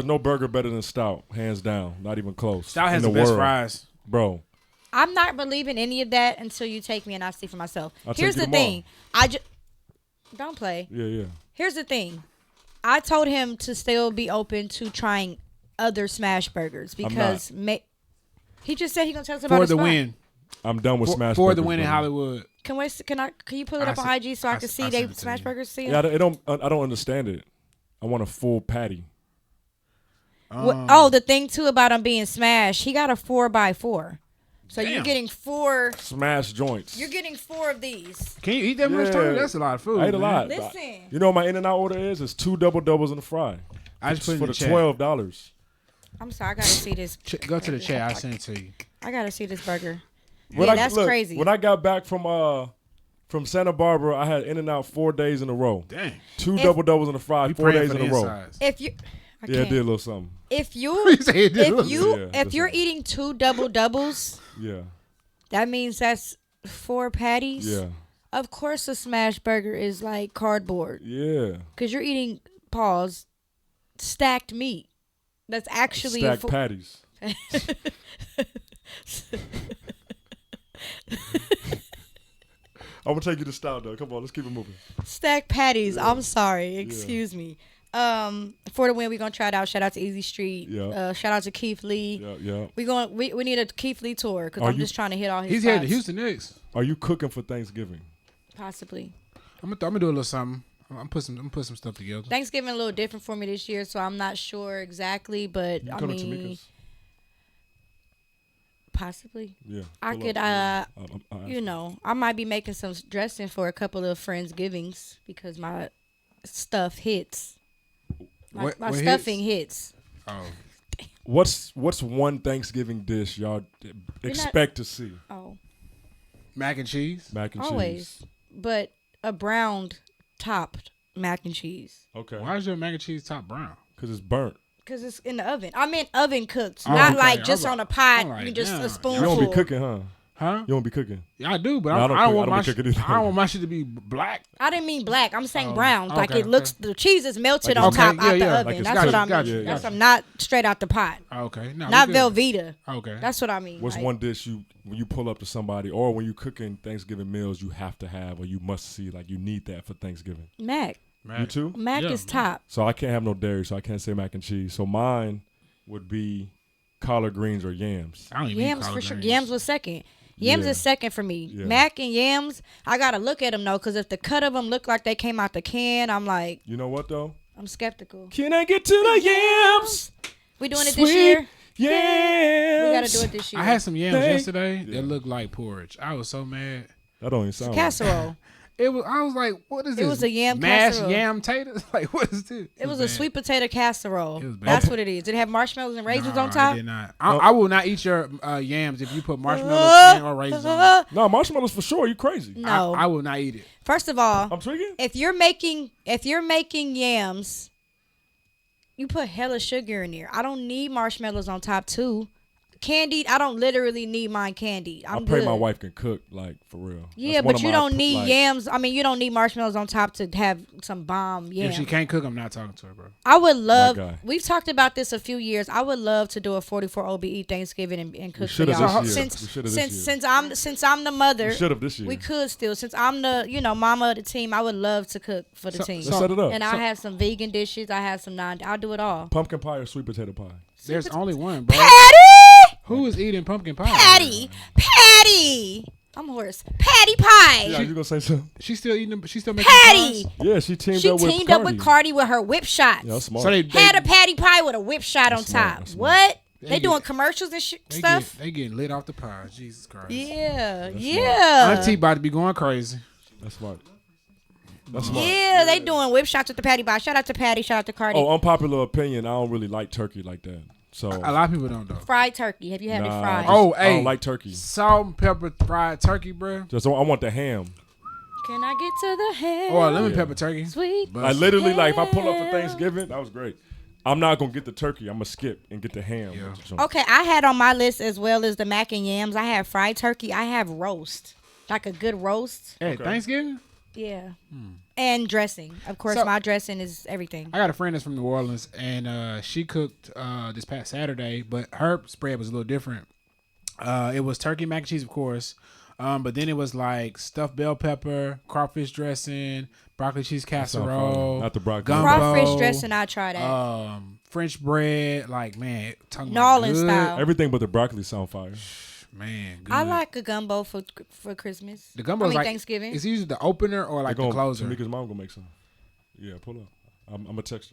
no burger better than Stout, hands down. Not even close. Stout has in the best world. fries. Bro. I'm not believing any of that until you take me and I see for myself. I'll Here's take the you thing. I just don't play. Yeah. Here's the thing. I told him to still be open to trying other smash burgers because he just said he's gonna tell us about For his the spot. win. I'm done with smash For burgers. the win in bro. Hollywood. Can you put it up on IG so I can see they smash burgers? See Yeah, I don't understand it. I want a full patty. The thing too about him being smashed, he got a 4x4. So you're getting 4 smash joints. You're getting 4 of these. Can you eat that much time? That's a lot of food. I ate a lot. Listen. You know what my In-N-Out order is? It's 2 double doubles and a fry. I just put it for in the the chat. $12. I'm sorry, I gotta see this. Go to the chat. I'll send it to you. I gotta see this burger. That's crazy. When I got back from Santa Barbara, I had In-N-Out 4 days in a row. Dang. 2 double doubles and a fry, 4 days in a row. If you Yeah, it did a little something. If you're Yeah, eating 2 double doubles, Yeah. that means that's 4 patties. Yeah. Of course, a smash burger is like cardboard. Yeah. Because you're eating stacked meat. That's actually stacked patties. I'm gonna take you to Stout though. Come on, let's keep it moving. Stacked patties. Yeah. I'm sorry. Excuse me. For the win, we're gonna try it out. Shout out to Easy Street. Yeah. Shout out to Keith Lee. Yeah. We need a Keith Lee tour because I'm just trying to hit all his. He's spots. headed to Houston next. Are you cooking for Thanksgiving? Possibly. I'm gonna do a little something. I'm put some stuff together. Thanksgiving a little different for me this year, so I'm not sure exactly, but You I come to mean, Tamika's? possibly. Yeah. I pull could, up. I might be making some dressing for a couple of Friendsgivings because my stuff hits. My stuffing hits. Oh. What's one Thanksgiving dish y'all expect to see? Oh. Mac and cheese. Mac and Always. cheese. But a brown topped mac and cheese. Okay. Why is your mac and cheese top brown? Because it's burnt. Because it's in the oven. I meant oven cooked, Oh, not okay. like just I'm on a pot. like, You just damn. a spoonful. You don't be cooking, huh? Huh? You don't be cooking. Yeah, I do, but No, I don't want my be cooking either. I don't want my shit to be black. I didn't mean black. I'm saying Oh, brown. Like okay, it looks, the cheese is melted Like on it's- top Okay, out the yeah. oven. Like it's That's what I gotcha, mean. gotcha. That's not straight out the pot. Okay, no, Not we good. Velveeta. Okay, That's what I mean. What's like, one dish when you pull up to somebody or when you cooking Thanksgiving meals you have to have or you must see, like you need that for Thanksgiving? Mac. Mac. You too? Mac Yeah. is top. So I can't have no dairy, so I can't say mac and cheese. So mine would be collard greens or yams. I don't even eat Yams for collard sure. greens. Yams was second. Yams Yeah. is second for me. Yeah. Mac and yams, I gotta look at them though, because if the cut of them look like they came out the can, I'm like, You know what though? I'm skeptical. Can I get to the yams? We doing it Sweet this year? yams. We gotta do it this year. I had some yams Hey. yesterday Yeah. that looked like porridge. I was so mad. That don't even sound right. casserole. I was like, what is this? It was a yam mashed casserole. yam taters? Like, what is this? It was a bad. sweet potato casserole. It was bad. That's what it is. Did it have marshmallows and raisins No, on top? I did not. I will not eat your yams if you put marshmallows or raisins on it. No, marshmallows for sure. You crazy. No. I will not eat it. First of all, I'm tweaking. if you're making yams, you put hella sugar in there. I don't need marshmallows on top too. Candied, I don't literally need mine candied. I I'm pray good. my wife can cook, like, for real. Yeah, That's one but of you my, don't need like, yams. I mean, you don't need marshmallows on top to have some bomb yams. If she can't cook, I'm not talking to her, bro. I would love. guy. We've talked about this a few years. I would love to do a 44 OBE Thanksgiving and cook for should have y'all. this year. We Since should have this year. since I'm the mother, We should have this year. we could still. Since I'm the mama of the team, I would love to cook for the team. Let's set it up. And I have some vegan dishes. I have some non. I'll do it all. Pumpkin pie or sweet potato pie? There's only one, bro. Patty, Who is eating pumpkin pie? Patty. I'm hoarse. Patty Pie. Yeah, you gonna say something? She's still eating them. She's still making Patty. pies? Yeah, she teamed She up with teamed up with Cardi with her whip shots. Yeah, that's smart. So they Had a patty pie with a whip shot on That's smart, top. that's smart. What? They They doing get- commercials and They stuff? They getting lit off the pies. Jesus Christ. Yeah, That's yeah. Auntie about to be going crazy. That's smart. That's smart. Yeah, they doing whip shots with the patty pie. Shout out to Patty. Shout out to Cardi. Oh, unpopular opinion. I don't really like turkey like that. So A lot of people don't though. Fried turkey. Have you had it Nah, fried? Oh, I hey. don't like turkey. Salt and pepper fried turkey, bro. Just I want the ham. Can I get to the head? Or a lemon Yeah. pepper turkey. Sweet. But- Like literally, like if I pull up for Thanksgiving, that was great. I'm not gonna get the turkey. I'm gonna skip and get the ham. Yeah. with the joint. Okay, I had on my list as well as the mac and yams. I have fried turkey. I have roast, like a good roast. Hey, Okay. Thanksgiving? Yeah, and dressing. Of course, So- my dressing is everything. I got a friend that's from New Orleans, and she cooked this past Saturday, but her spread was a little different. It was turkey mac and cheese, of course, but then it was like stuffed bell pepper, crawfish dressing, broccoli cheese sound fire. casserole, Not the broccoli. gumbo, Crawfish dressing, I try that. French bread, like man, tongue New Orleans good. style. Everything but the broccoli sound fire. Man, good. I like a gumbo for Christmas. the gumbo. I is mean like Thanksgiving. It's usually the opener or like the closer. Tamika's mom gonna make some. Yeah, pull up. I'm a texter.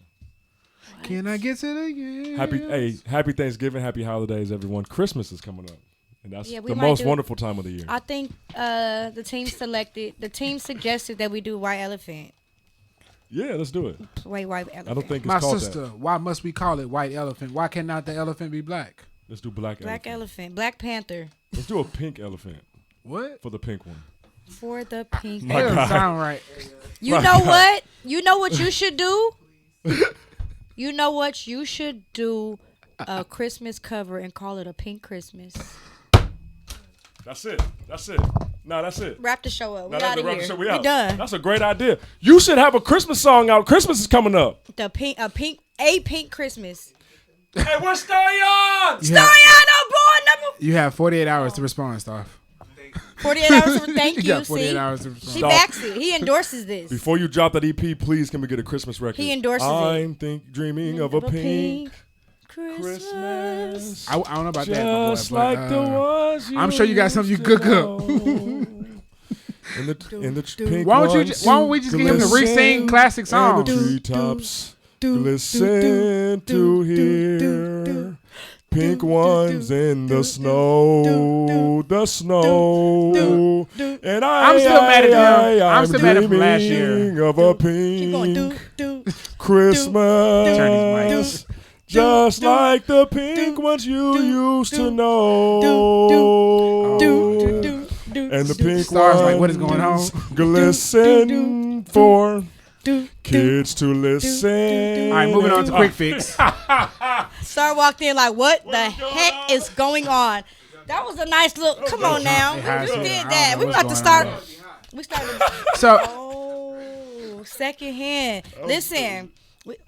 Can I get to the yes? Happy Thanksgiving, happy holidays, everyone. Christmas is coming up, and that's Yeah, we the might most do- wonderful time of the year. I think the team suggested that we do white elephant. Yeah, let's do it. White elephant. I don't think it's My called sister, that. why must we call it white elephant? Why cannot the elephant be black? Let's do black Black elephant. elephant. Black Panther. Let's do a pink elephant What? for the pink one. For the pink. That doesn't sound right. You know what? You know what you should do? You know what? You should do a Christmas cover and call it a pink Christmas. That's it. That's it. No, that's it. Wrap the show up. No, We that's out the of rubber here. show. We out. done. That's a great idea. You should have a Christmas song out. Christmas is coming up. A pink Christmas. Hey, where's Starreon? Starreon, boy, number You have 48 hours to respond, Stophe. 48 hours. Thank You you. got 48 See, hours to respond. he backs it. He endorses this. Before you drop that EP, please can we get a Christmas record? He endorses it. I'm dreaming of a pink Christmas. I don't know about that, my boy, Just but, like the ones I'm sure you got something you cook up. In the pink Why ones, don't we just get him to re-sing classic songs? And the treetops glisten to hear. Pink ones in the snow. And I'm still mad at him. I'm still mad at him from last year. dreaming of a pink Christmas. Turn his mic. Just like the pink ones you used to know. And the pink Stars ones like, what is going on? glisten for kids to listen. All right, moving on to quick fix. Star walked in like, what the heck is going on? That was a nice look. Come on now. It has We to. did I that. don't We know about to what's start. going on. We started. So Oh, second hand. Listen,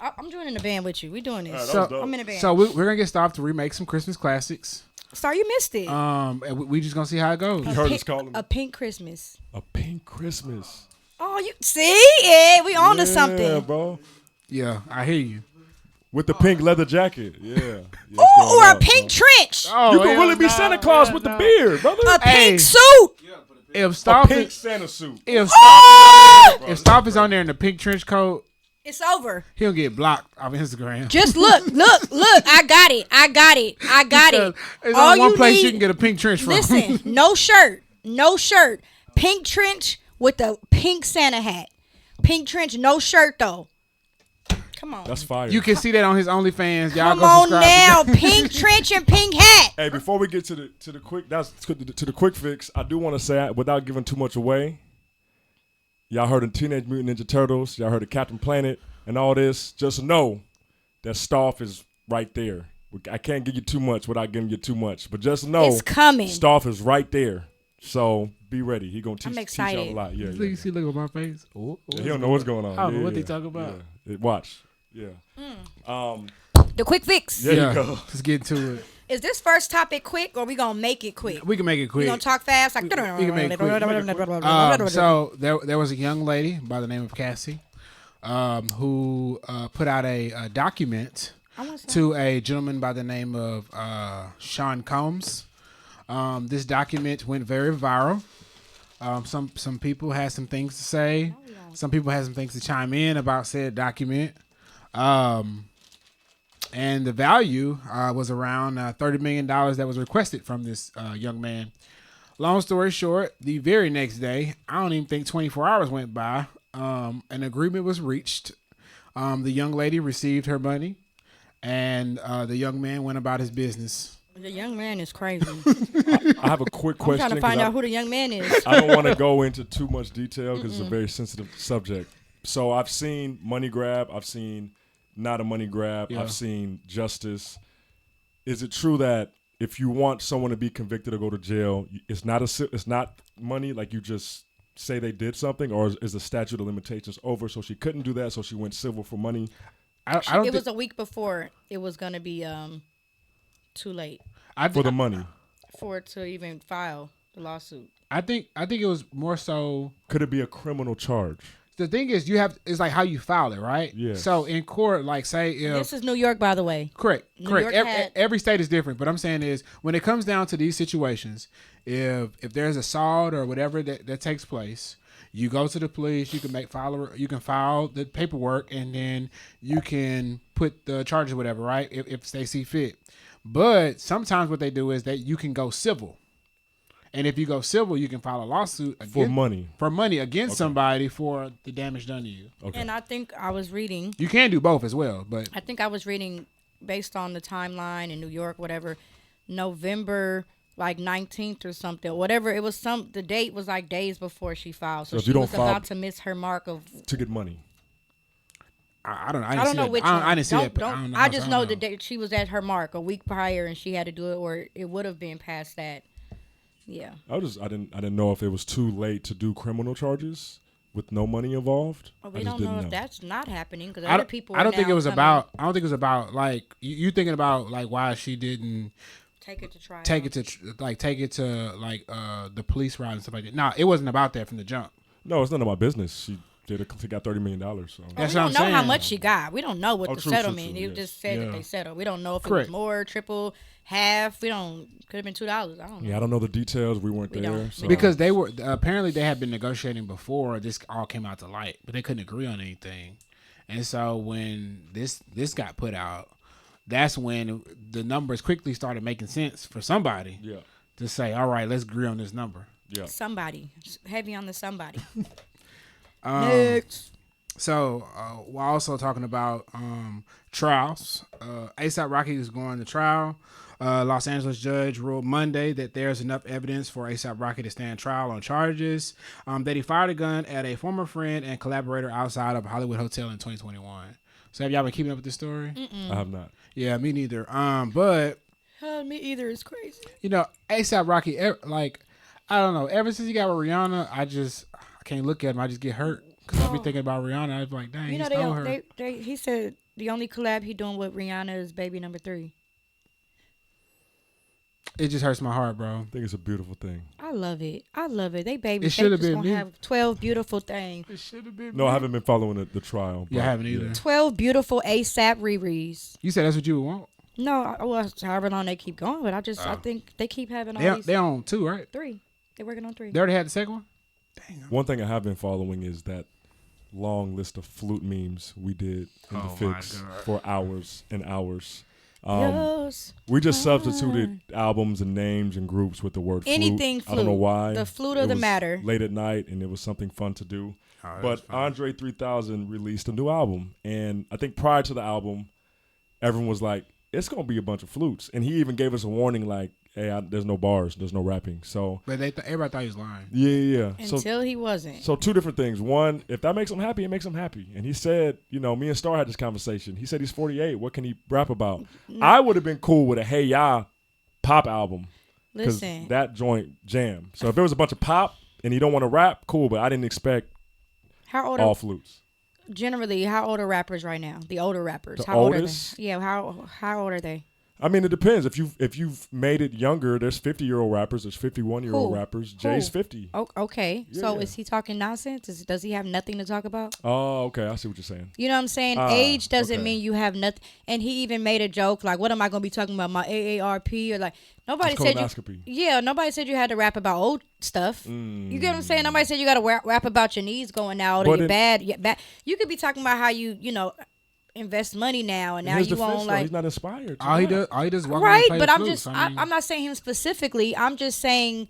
I'm joining the band with you. We doing this. So- I'm in the band. So we're gonna get Stophe to remake some Christmas classics. Star, you missed it. And we just gonna see how it goes. You heard us calling A pink Christmas. a pink Christmas. Oh, you see? Yeah, we on to Yeah, something. bro. Yeah, I hear you. With the pink leather jacket. Yeah. Yeah, Ooh, or a pink trench. Oh, You can really be Santa Claus with the beard, brother. A Hey. pink suit. If A Stophe pink is, Santa suit. if Oh! if Stophe is on there in the pink trench coat, It's over. he'll get blocked off Instagram. Just look. I got it. There's All only one you place need- you can get a pink trench from. Listen, no shirt. Pink trench with a pink Santa hat. Pink trench, no shirt though. Come on. That's fire. You can see that on his OnlyFans. Y'all Come go on subscribe. now. Pink trench and pink hat. Hey, before we get to the quick to the quick fix, I do want to say, without giving too much away, y'all heard of Teenage Mutant Ninja Turtles, y'all heard of Captain Planet, and all this. Just know that Stophe is right there. I can't give you too much without giving you too much, but just know It's coming. Stophe is right there. So be ready. He gonna teach y'all excited. a lot. Yeah, Look, yeah. you see, look at my face. Oh, Yeah, he don't know what's going on. I don't know Yeah, what they yeah, talking about. yeah. Watch. Yeah. The quick fix. There you go. Let's get to it. Is this first topic quick or we gonna make it quick? We can make it We quick. gonna talk fast? Like, We can make it quick. So there was a young lady by the name of Cassie, who put out a document to a gentleman by the name of Sean Combs. This document went very viral. Some people had some things to say. Some people had some things to chime in about said document. And the value was around $30 million that was requested from this young man. Long story short, the very next day, I don't even think 24 hours went by, an agreement was reached. The young lady received her money, and the young man went about his business. The young man is crazy. I have a quick question. I'm trying to find out who the young man is. I don't want to go into too much detail because it's a very sensitive subject. So I've seen money grab. I've seen not a money grab. Yeah. I've seen justice. Is it true that if you want someone to be convicted or go to jail, it's not money, like you just say they did something, or is the statute of limitations over? So she couldn't do that, so she went civil for money. It was a week before it was gonna be too late for the money for it to even file the lawsuit. I think it was more so. Could it be a criminal charge? The thing is, it's like how you file it, right? Yeah. So in court, like say if This is New York, by the way. Correct. York Every state is different, but I'm saying is when it comes down to these situations, if there's assault or whatever that takes place, you go to the police. You can file the paperwork, and then you can put the charges, or whatever, right? If they see fit. But sometimes what they do is that you can go civil. And if you go civil, you can file a lawsuit for money against somebody for the damage done to you. Okay. And I think I was reading. You can do both as well, but I think I was reading based on the timeline in New York, whatever, November like 19th or something, whatever. It was the date was like days before she filed, so she was about to miss her mark of to get money. I don't know. I don't know which one. I didn't see that. I just know the date she was at her mark a week prior, and she had to do it, or it would have been past that. Yeah. I didn't know if it was too late to do criminal charges with no money involved. Well, we don't know if that's not happening because other people. I don't think it was about. I don't think it was about like you thinking about like why she didn't take it to trial. Take it to the police route and stuff like that. No, it wasn't about that from the jump. No, it's none of my business. She got $30 million. So that's we what I'm don't know saying. how much she got. We don't know what the settlement. True, You yes. just said that they settled. We don't know if Correct. it was more, triple, half. We don't. Could have been $2. I don't know. Yeah, I don't know the details. We weren't there. So. Because they were apparently they had been negotiating before this all came out to light, but they couldn't agree on anything. And so when this got put out, that's when the numbers quickly started making sense for somebody. Yeah. To say, all right, let's agree on this number. Yeah. Somebody heavy on the somebody. Next. So we're also talking about trials. A$AP Rocky is going to trial. Los Angeles judge ruled Monday that there's enough evidence for A$AP Rocky to stand trial on charges that he fired a gun at a former friend and collaborator outside of a Hollywood hotel in 2021. So have y'all been keeping up with this story? Mm-mm. I have not. Yeah, me neither. But me either is crazy. You know, A$AP Rocky, like I don't know. Ever since he got with Rihanna, I can't look at him. I just get hurt because I be thinking about Rihanna. I was like, dang, you he know, stole her. He said the only collab he doing with Rihanna is Baby Number 3. It just hurts my heart, bro. I think it's a beautiful thing. I love it. They baby. It should have been gonna me. have 12 beautiful things. It should have been. No, me. I haven't been following the trial. Yeah, I haven't either. 12 beautiful A$AP Riri's. You said that's what you would want. No, well, however long they keep going, but I think they keep having all these. They on 2, right? 3. They're working on 3. They already had the second one. Dang. One thing I have been following is that long list of flute memes we did in the fix for hours and hours. We just substituted albums and names and groups with the word flute. Anything flute. I don't know why. The flute of the matter. Late at night, and it was something fun to do. But Andre 3000 released a new album, and I think prior to the album, everyone was like, it's going to be a bunch of flutes. And he even gave us a warning like, hey, there's no bars, there's no rapping. So, but everybody thought he was lying. Yeah. Until he wasn't. So 2 different things. One, if that makes him happy, it makes him happy. And he said, me and Star had this conversation. He said he's 48. What can he rap about? I would have been cool with a Hey Ya pop album. Listen. That joint jam. So if it was a bunch of pop and he don't want to rap, cool. But I didn't expect all flutes. Generally, how old are rappers right now? The older rappers. The how oldest? old are they? Yeah, how old are they? I mean, it depends. If you've made it younger, there's 50-year-old rappers, there's 51-year-old rappers. Jay's 50. Oh, okay. Yeah. So is he talking nonsense? Does he have nothing to talk about? Oh, okay. I see what you're saying. You know what I'm saying? Age doesn't mean you have nothing. And he even made a joke like, "What am I going to be talking about? My AARP?" Or like nobody said you. Nobody said you had to rap about stuff. You get what I'm saying? Nobody said you got to rap about your knees going out or But your bad. You could be talking about how you know, invest money now and now His you defense, won't though, like. he's not inspired. All he does is walk around and Right, play but the I'm flute, just so I mean- I'm not saying him specifically. I'm just saying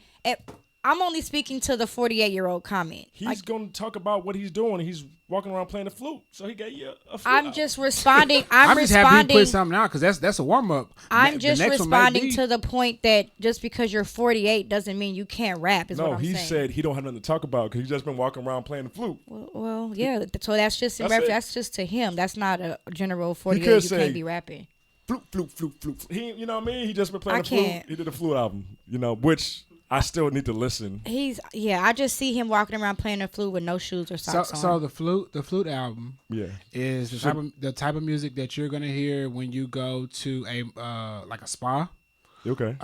I'm only speaking to the 48-year-old comment. He's going to talk about what he's doing. He's walking around playing the flute, so he got you a flute. I'm just responding. I'm just happy he put something out because that's a warm up. I'm just responding to the point that just because you're 48 doesn't mean you can't rap. Is No, what I'm he saying. said he don't have nothing to talk about because he's just been walking around playing the flute. Well, yeah. So that's just that's just to him. That's not a general 48. could You say, can't be rapping. Flute. He, you know what I mean? He just been playing I the flute. can't. He did a flute album, you know, which I still need to listen. I just see him walking around playing the flute with no shoes or socks on. So the flute album, is the type of music that you're gonna hear when you go to a like a spa. Okay.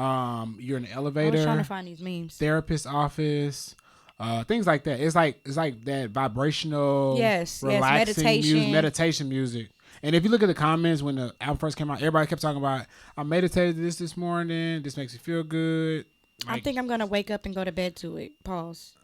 You're in an elevator. I was trying to find these memes. Therapist office. Things like that. It's like that vibrational, relaxing meditation music. And if you look at the comments when the album first came out, everybody kept talking about, I meditated this morning. This makes me feel good. I think I'm gonna wake up and go to bed to it. Pause.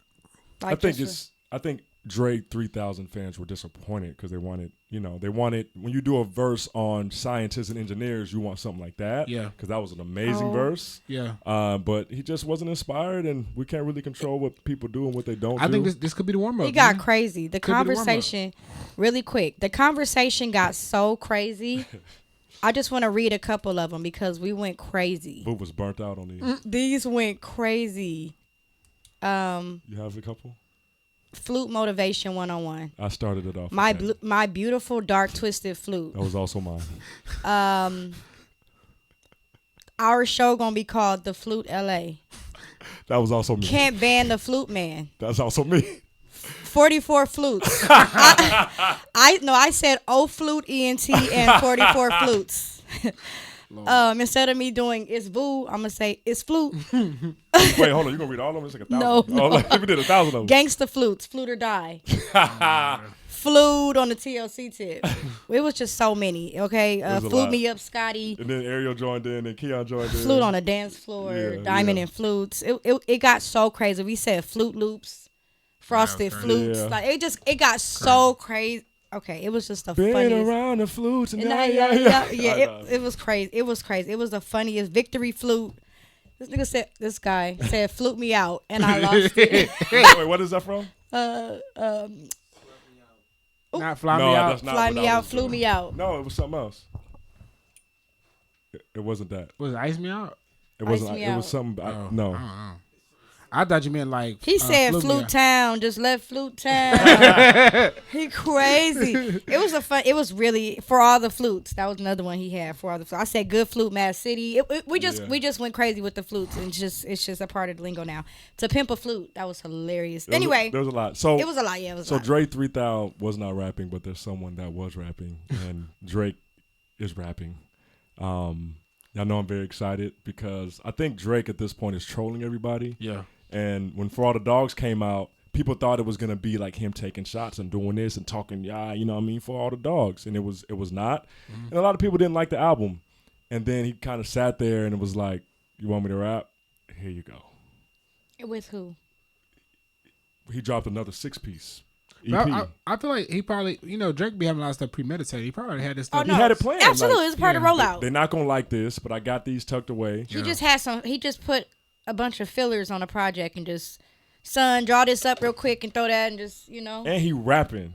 I think Dre 3000 fans were disappointed because they wanted when you do a verse on scientists and engineers, you want something like that. Yeah. Because that was an amazing verse. Yeah. But he just wasn't inspired, and we can't really control what people do and what they don't do. I think this could be the warm up. It got crazy. The conversation, really quick. The conversation got so crazy. I just want to read a couple of them because we went crazy. Boo was burnt out on these. These went crazy. You have a couple? Flute motivation 101. I started it off. My beautiful dark twisted flute. That was also mine. Our show gonna be called The Flute LA. That was also me. Can't ban the flute man. That's also me. 44 flutes. I said flute ENT and 44 flutes. Instead of me doing it's boo, I'm gonna say it's flute. Wait, hold on. You gonna read all of them? It's like 1,000. No. Oh, like, we did 1,000 of them. Gangsta flutes, flute or die. Flute on the TLC tip. It was just so many. Okay, flute me up, Scotty. And then Ariel joined in, and Keon joined in. Flute on the dance floor, diamond and flutes. It got so crazy. We said flute loops. Frosted flutes, like it got so crazy. Okay, it was just the funniest. Around the flutes and it was crazy. It was crazy. It was the funniest victory flute. This guy said flute me out, and I lost it. Wait, what is that from? Not fly me out. That's not fly me out, flew me out. No, it was something else. It wasn't that. Was it ice me out? It wasn't. It was something. No. I thought you meant like he said Flute Town, just left Flute Town. He crazy. It was really for all the flutes. That was another one he had for all the flutes. I said good flute, Mad City. We just went crazy with the flutes, and it's just a part of the lingo now. To pimp a flute, that was hilarious. There was a lot. So it was a lot. Yeah, it was. So Dre 3000 was not rapping, but there's someone that was rapping, and Drake is rapping. Y'all know I'm very excited because I think Drake at this point is trolling everybody. Yeah. And when For All the Dogs came out, people thought it was gonna be like him taking shots and doing this and talking, you know what I mean, For All the Dogs, and it was not. Mm-hmm. And a lot of people didn't like the album. And then he kind of sat there and it was like, "You want me to rap? Here you go." With who? He dropped another 6-piece EP. I feel like he probably, Drake be having a lot of stuff premeditated. He probably had this stuff. He had it planned. Absolutely, it's part of the rollout. They're not gonna like this, but I got these tucked away. He just had some. He just put a bunch of fillers on a project and just, son, draw this up real quick and throw that and just, And he rapping,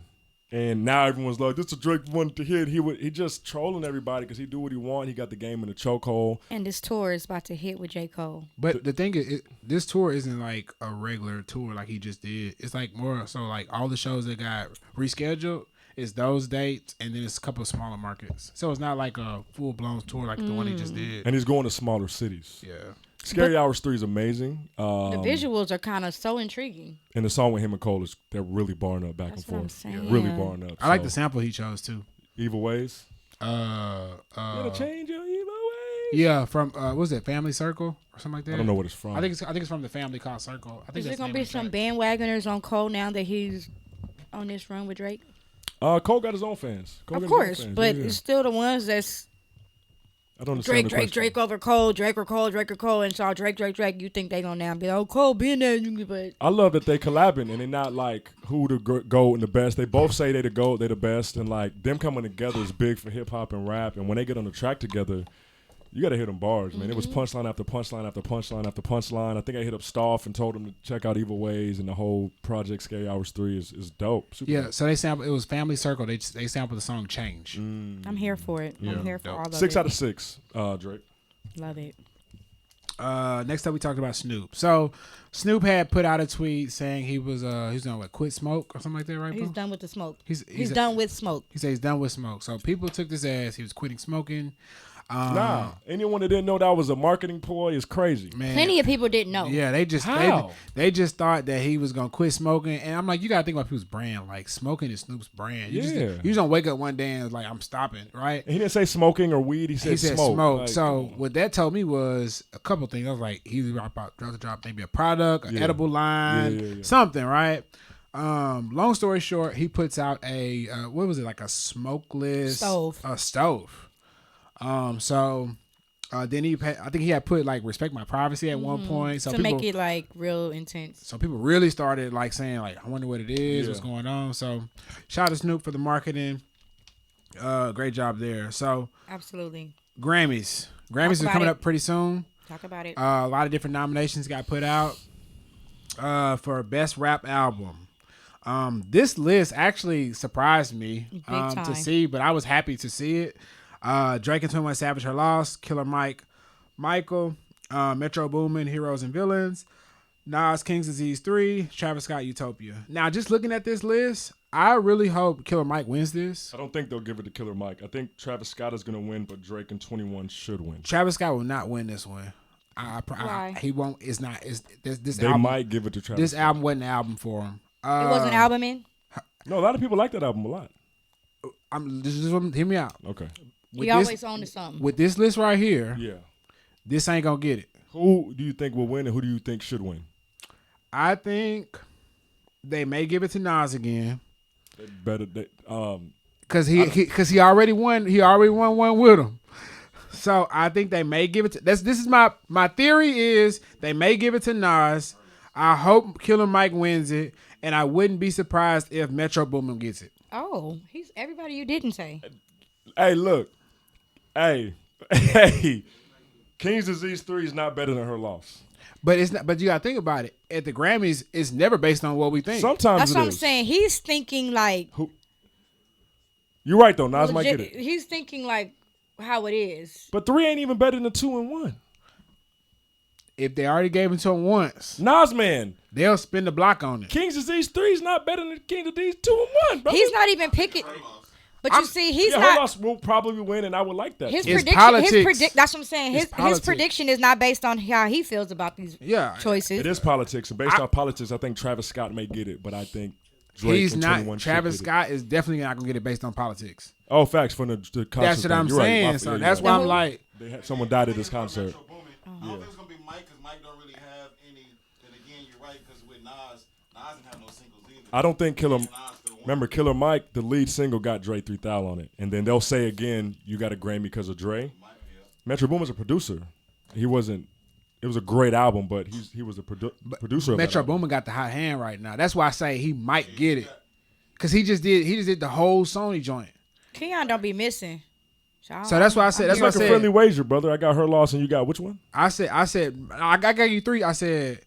and now everyone's like, "This is a Drake wanted to hit." He just trolling everybody because he do what he want. He got the game in the chokehold. And this tour is about to hit with J. Cole. But the thing is, this tour isn't like a regular tour like he just did. It's like more so like all the shows that got rescheduled is those dates, and then it's a couple of smaller markets. So it's not like a full blown tour like the one he just did. And he's going to smaller cities. Yeah. Scary Hours 3 is amazing. The visuals are kind of so intriguing. And the song with him and Cole they're really barring up back and forth. What I'm saying. Really barring up. I like the sample he chose too. Evil Ways. Gotta change your evil ways. Yeah, from what was it, Family Circle or something like that? I don't know what it's from. I think it's from the family called Circle. I think is there gonna be some bandwagoners on Cole now that he's on this run with Drake? Cole got his own fans. Of course, but it's still the ones that's I don't understand Drake over Cole, Drake or Cole, and so Drake. You think they gonna now be Cole being there? But I love that they collabing and they're not like who the GOAT and the best. They both say they the GOAT, they the best, and like them coming together is big for hip hop and rap. And when they get on the track together, you gotta hit them bars, man. It was punchline after punchline after punchline after punchline. I think I hit up Stophe and told him to check out Evil Ways, and the whole project Scary Hours 3 is dope. Super dope. So they sampled. It was Family Circle. They sampled the song Change. I'm here for it. I'm here for all of it. 6 out of 6, Drake. Love it. Next up, we talked about Snoop. So Snoop had put out a tweet saying he was gonna quit smoke or something like that, right? He's done with the smoke. He's done with smoke. He said he's done with smoke. So people took this as he was quitting smoking. Anyone that didn't know that was a marketing ploy is crazy. Man. Plenty of people didn't know. Yeah, they just they just thought that he was gonna quit smoking, and I'm like, you gotta think about people's brand. Like smoking is Snoop's brand. You just don't wake up one day and like I'm stopping, right? And he didn't say smoking or weed. He said smoke. Like, so what that told me was a couple things. I was like, he's about to drop maybe a product, an edible line, something, right? Long story short, he puts out a what was it, like a smokeless stove. Then I think he had put like respect my privacy at one point. So to make it like real intense. So people really started like saying like, I wonder what it is, what's going on. So shout out to Snoop for the marketing. Great job there. So absolutely. Grammys is coming up pretty soon. Talk about it. A lot of different nominations got put out for best rap album. This list actually surprised me to see, but I was happy to see it. Drake and 21 Savage, Her Loss, Killer Mike, Michael, Metro Boomin, Heroes and Villains, Nas, King's Disease 3, Travis Scott, Utopia. Now, just looking at this list, I really hope Killer Mike wins this. I don't think they'll give it to Killer Mike. I think Travis Scott is going to win, but Drake and 21 should win. Travis Scott will not win this one. He won't. It's not. This they album, might give it to Travis. This album wasn't an album for him. It wasn't an album in? No, a lot of people like that album a lot. Hear me out. Okay. He always on to something. With this list right here, this ain't gonna get it. Who do you think will win, and who do you think should win? I think they may give it to Nas again. Because he already won. He already won one with him. So I think they may give it to. This is my theory is they may give it to Nas. I hope Killer Mike wins it, and I wouldn't be surprised if Metro Boomin gets it. Oh, he's everybody you didn't say. Hey, look. Hey, King's Disease 3 is not better than Her Loss. But it's not. But you gotta think about it. At the Grammys, it's never based on what we think. Sometimes that's what I'm saying. He's thinking like. You're right though. Nas might get it. He's thinking like how it is. But 3 ain't even better than 2 and 1. If they already gave it to him once, Nas man, they'll spin the block on it. King's Disease 3 is not better than King's Disease 2 and 1. Brother. He's not even picking. But you see, he's not. Her Loss will probably win, and I would like that. His it's prediction. Politics. That's what I'm saying. His prediction is not based on how he feels about these choices. It is politics, and based on politics, I think Travis Scott may get it, but I think Drake he's and not. 21 Travis Scott is definitely not gonna get it based on politics. Oh, facts from the concert. That's what I'm saying. Right. So that's why I'm like, someone died at this concert. I don't think it's gonna be Mike because Mike don't really have any. And again, you're right because with Nas didn't have no singles either. I don't think Remember, Killer Mike, the lead single got Dre 3000 on it, and then they'll say again, you got a Grammy because of Dre. Metro Boomin's a producer. He wasn't. It was a great album, but he was a producer. Of Metro Boomin got the hot hand right now. That's why I say he might get it, because he just did the whole Sony joint. Keon don't be missing. So that's why I said. That's why I said. A friendly wager, brother. I got Her Loss, and you got which one? I got you 3. I said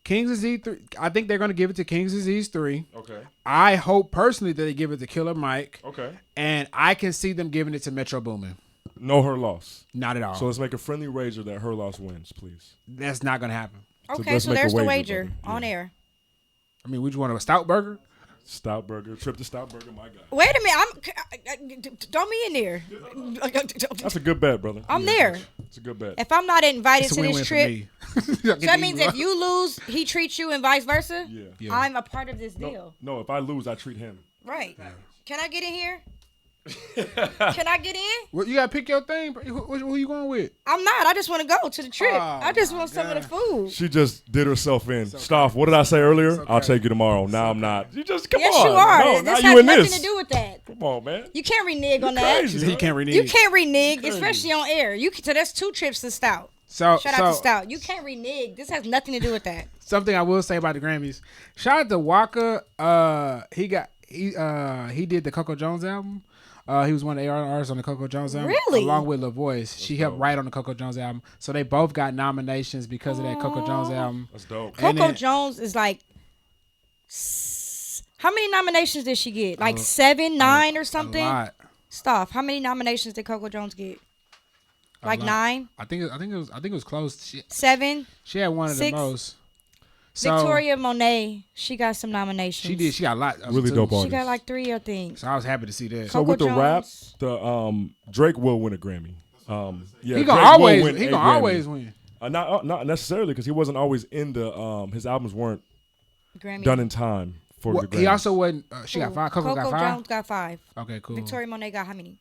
King's Disease 3. I think they're going to give it to King's Disease 3. Okay. I hope personally that they give it to Killer Mike. Okay. And I can see them giving it to Metro Boomin. No Her Loss. Not at all. So let's make a friendly wager that Her Loss wins, please. That's not going to happen. Okay, so there's the wager on air. I mean, would you want a stout burger? Stout burger. Trip to Stout Burger, my guy. Wait a minute. Throw me in there. That's a good bet, brother. I'm there. It's a good bet. If I'm not invited to this trip, so that means if you lose, he treats you and vice versa? Yeah. I'm a part of this deal. No, if I lose, I treat him. Right. Can I get in here? Can I get in? Well, you gotta pick your thing. Who you going with? I'm not. I just want to go to the trip. I just want some of the food. She just did herself in. Stophe, what did I say earlier? Okay. I'll take you tomorrow. Now I'm not. You just come on. Yes, you are. No, this now has you in nothing this. to do with that. Come on, man. You can't renege on You're that. crazy, He can't renege. You can't renege, especially on air. So that's 2 trips to Stout. Shout out to Stout. You can't renege. This has nothing to do with that. Something I will say about the Grammys. Shout out to Waka. He did the Coco Jones album. He was one of the artists on the Coco Jones album. Really? Along with La Voice. She helped write on the Coco Jones album. So they both got nominations because of that Coco Jones album. That's dope. Coco Jones is like, how many nominations did she get? Like 7, 9 or something? A lot. Stoph, how many nominations did Coco Jones get? Like 9? I think it was close. 7? She had one of the 6? most. So, Victoria Monet, she got some nominations. She did. She got a lot. Really dope artists. She got like 3, I think. So I was happy to see that. So with the rap, Drake will win a Grammy. Yeah, he gonna always win. Not necessarily because he wasn't always in the his albums weren't Grammy. done in time for the Grammys. He also wasn't. She got 5. Coco got 5. Jones got 5. Okay, cool. Victoria Monet got how many?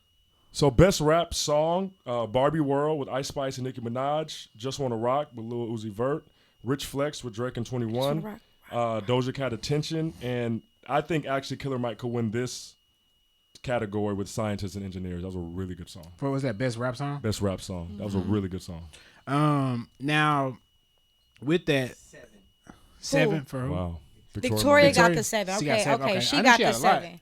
So best rap song, Barbie World with Ice Spice and Nicki Minaj, Just Wanna Rock with Lil Uzi Vert, Rich Flex with Drake and 21, Doja Cat Attention, and I think actually Killer Mike could win this category with Scientists and Engineers. That was a really good song. What was that, best rap song? Best rap song. That was a really good song. Now, with that, 7 for who? Wow. Victoria got the 7. She got Okay, 7. okay. She got the 7.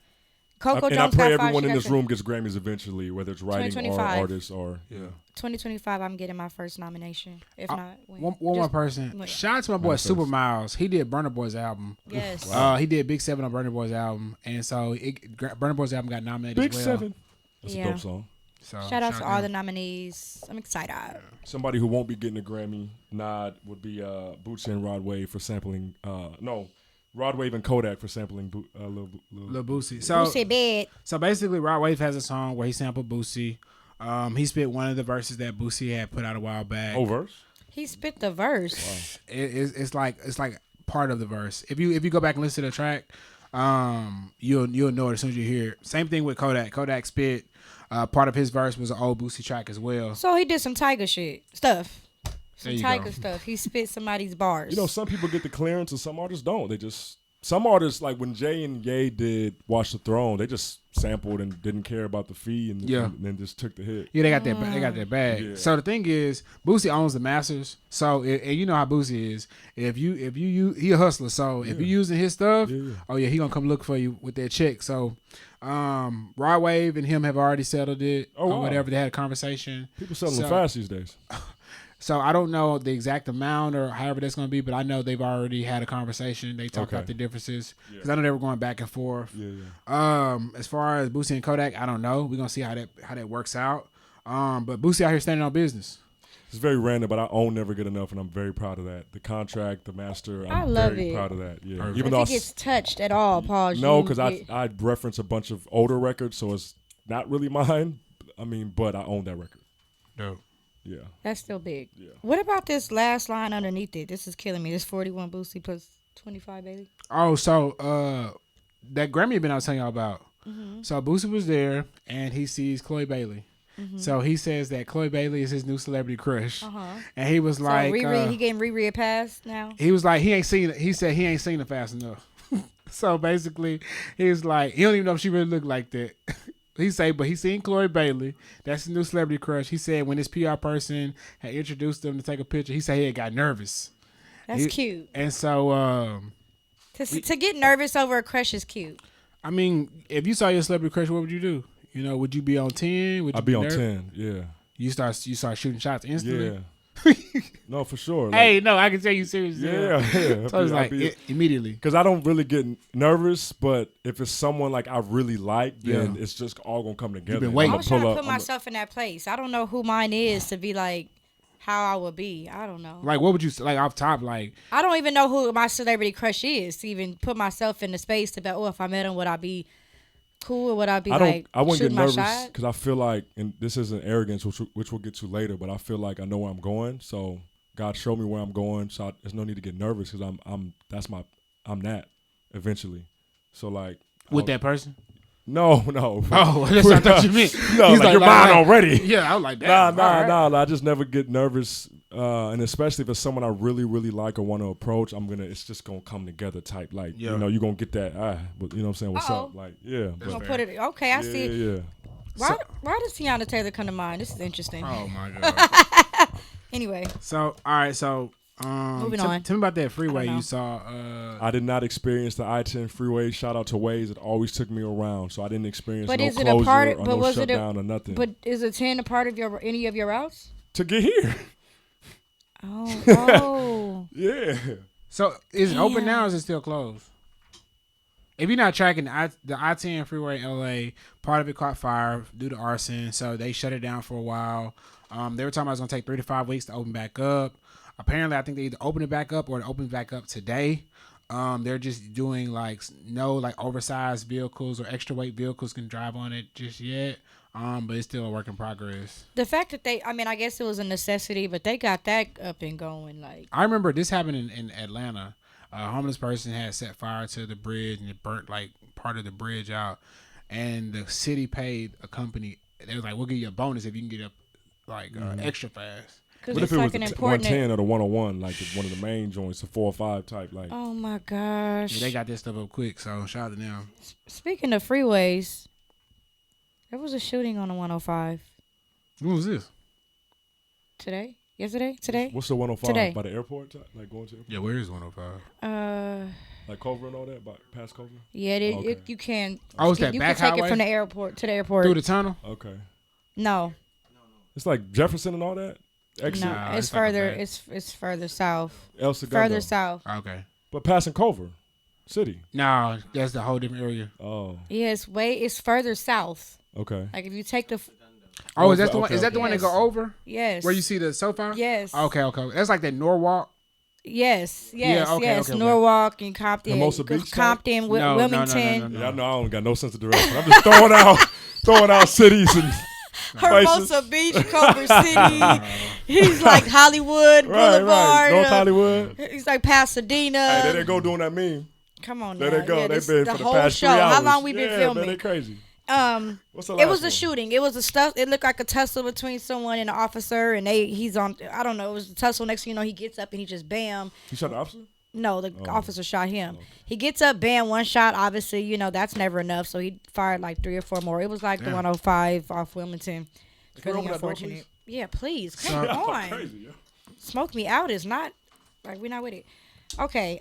Coco and Jones I pray got 5. everyone in this 7. room gets Grammys eventually, whether it's writing or 2025. artists or 2025, I'm getting my first nomination. If not, one more person. Shout out to my boy Super Miles. He did Burna Boy's album. Yes. Wow. He did Big 7 on Burna Boy's album, and so Burna Boy's album got nominated Big as well. 7. That's a dope song. So shout out to all the nominees. I'm excited. Somebody who won't be getting a Grammy nod would be Bootsy and Rod Wave for sampling. Rod Wave and Kodak for sampling Lil Boosie. Boosie bad. So basically, Rod Wave has a song where he sampled Boosie. He spit one of the verses that Boosie had put out a while back. Oh, verse? He spit the verse. Wow. It's like part of the verse. If you go back and listen to the track, you'll know it as soon as you hear it. Same thing with Kodak. Kodak spit part of his verse was an old Boosie track as well. So he did some Tiger stuff. Some Tiger go. stuff. He spit somebody's bars. You know, some people get the clearance and some artists don't. Some artists, like when Jay and Ye did Watch the Throne, they just sampled and didn't care about the fee and then just took the hit. Yeah, they got that. They got that bag. Yeah. So the thing is, Boosie owns the masters. So and you know how Boosie is. If you he a hustler. So if you using his stuff, oh yeah, he gonna come look for you with that check. So, Rod Wave and him have already settled it or whatever. They had a conversation. People selling them fast these days. So I don't know the exact amount or however that's going to be, but I know they've already had a conversation. They talked about the differences because I know they were going back and forth. As far as Boosie and Kodak, I don't know. We're gonna see how that works out. But Boosie out here standing on business. It's very random, but I own Never Get Enough, and I'm very proud of that. The contract, the master, I I'm love very it. proud of that. Yeah, Even though it gets touched at all, Paul. No, because I reference a bunch of older records, so it's not really mine. I mean, but I own that record. No. Yeah. That's still big. Yeah. What about this last line underneath it? This is killing me. This 41 Boosie plus 25 Bailey. Oh, so that Grammy event I was telling y'all about. Mm-hmm. So Boosie was there and he sees Chloe Bailey. Mm-hmm. So he says that Chloe Bailey is his new celebrity crush. And he was like, he getting Riri a pass now? He was like, he ain't seen it. He said he ain't seen it fast enough. So basically, he was like, he don't even know if she really looked like that. He said, but he seen Chloe Bailey. That's his new celebrity crush. He said when this PR person had introduced him to take a picture, he said he had got nervous. That's cute. And so to get nervous over a crush is cute. I mean, if you saw your celebrity crush, what would you do? You know, would you be on 10? I'd be on 10, yeah. You start shooting shots instantly? Yeah. No, for sure. Hey, no, I can tell you seriously. Yeah. So it's like immediately. Because I don't really get nervous, but if it's someone like I really like, then it's just all going to come together. You've been waiting. I was trying to put myself in that place. I don't know who mine is to be like how I would be. I don't know. Like, what would you, like, off top, like? I don't even know who my celebrity crush is to even put myself in the space to be, if I met him, would I be cool or would I be I wouldn't get nervous shot? because I feel like, and this isn't arrogance, which we'll get to later, but I feel like I know where I'm going. So God showed me where I'm going. So there's no need to get nervous because I'm that eventually. So like with that person? No. Oh, that's what I thought you meant. No, like you're mine already. Yeah, I was like that. Nah. I just never get nervous And especially if it's someone I really, really like or want to approach, it's just gonna come together type. Like, you know, you're gonna get that, but you know what I'm saying? What's up? Like, yeah. I'm gonna put it, okay, I see. Yeah. Why does Tiana Taylor come to mind? This is interesting. Oh, my God. Anyway. So, all right, so. Moving on. Tell me about that freeway you saw. I did not experience the I-10 freeway. Shout out to Waze. It always took me around, so I didn't experience no closure or no shutdown or nothing. But is a 10 a part of any of your routes? To get here. Oh. Yeah. So is it open now or is it still closed? If you're not tracking the I-10 freeway in LA, part of it caught fire due to arson, so they shut it down for a while. They were talking about it's going to take 3 to 5 weeks to open back up. Apparently, I think they either open it back up or it opens back up today. They're just doing no oversized vehicles or extra weight vehicles can drive on it just yet. But it's still a work in progress. The fact that I guess it was a necessity, but they got that up and going. I remember this happened in Atlanta. A homeless person had set fire to the bridge and it burnt part of the bridge out. And the city paid a company. They was like, we'll give you a bonus if you can get up extra fast. What if it was the 110 or the 101, like one of the main joints, the 405 type? Like, oh my gosh, yeah, they got this stuff up quick. So shout out to them. Speaking of freeways, there was a shooting on the 105. When was this? Today? Yesterday? Today? What's the 105 today? By the airport? Like going to? Yeah, where is 105? Like Culver and all that, past Culver. Yeah, you can. Oh, is that you back can take highway? It from the airport to the airport Through the tunnel. Okay. No. It's like Jefferson and all that. Exit. No, it's further. It's further south. El Segundo. Further south. Okay. But passing Culver City. No, that's the whole different area. Oh. Yeah, it's further south. Okay. Like if you take the. Oh, is that the one? Is that the one that go over? Yes. Where you see the sofa? Yes. Okay. That's like that Norwalk. Yes. Yeah, okay. Norwalk and Compton. Hermosa Beach. Compton, Wilmington. No. Yeah, I know I don't got no sense of direction. I'm just throwing out cities and. Hermosa Beach, Culver City. He's like Hollywood Boulevard. Right. North Hollywood. He's like Pasadena. Hey, there they go doing that meme. Come on, there now. they go. Yeah, They've been the for the whole past show. 3 hours. How long we been filming? Man, they crazy. What's the last it was one? a shooting. It was a stuff. It looked like a tussle between someone and an officer, and he's on. I don't know. It was a tussle. Next thing you know, he gets up and he just bam. He shot the officer? No, the officer shot him. Okay. He gets up, bam, one shot. Obviously, that's never enough. So he fired like 3 or 4 more. It was like the 105 off Wilmington. Really unfortunate. Yeah, please. Come on. Crazy, yeah. Smoke me out is not like we're not with it. Okay.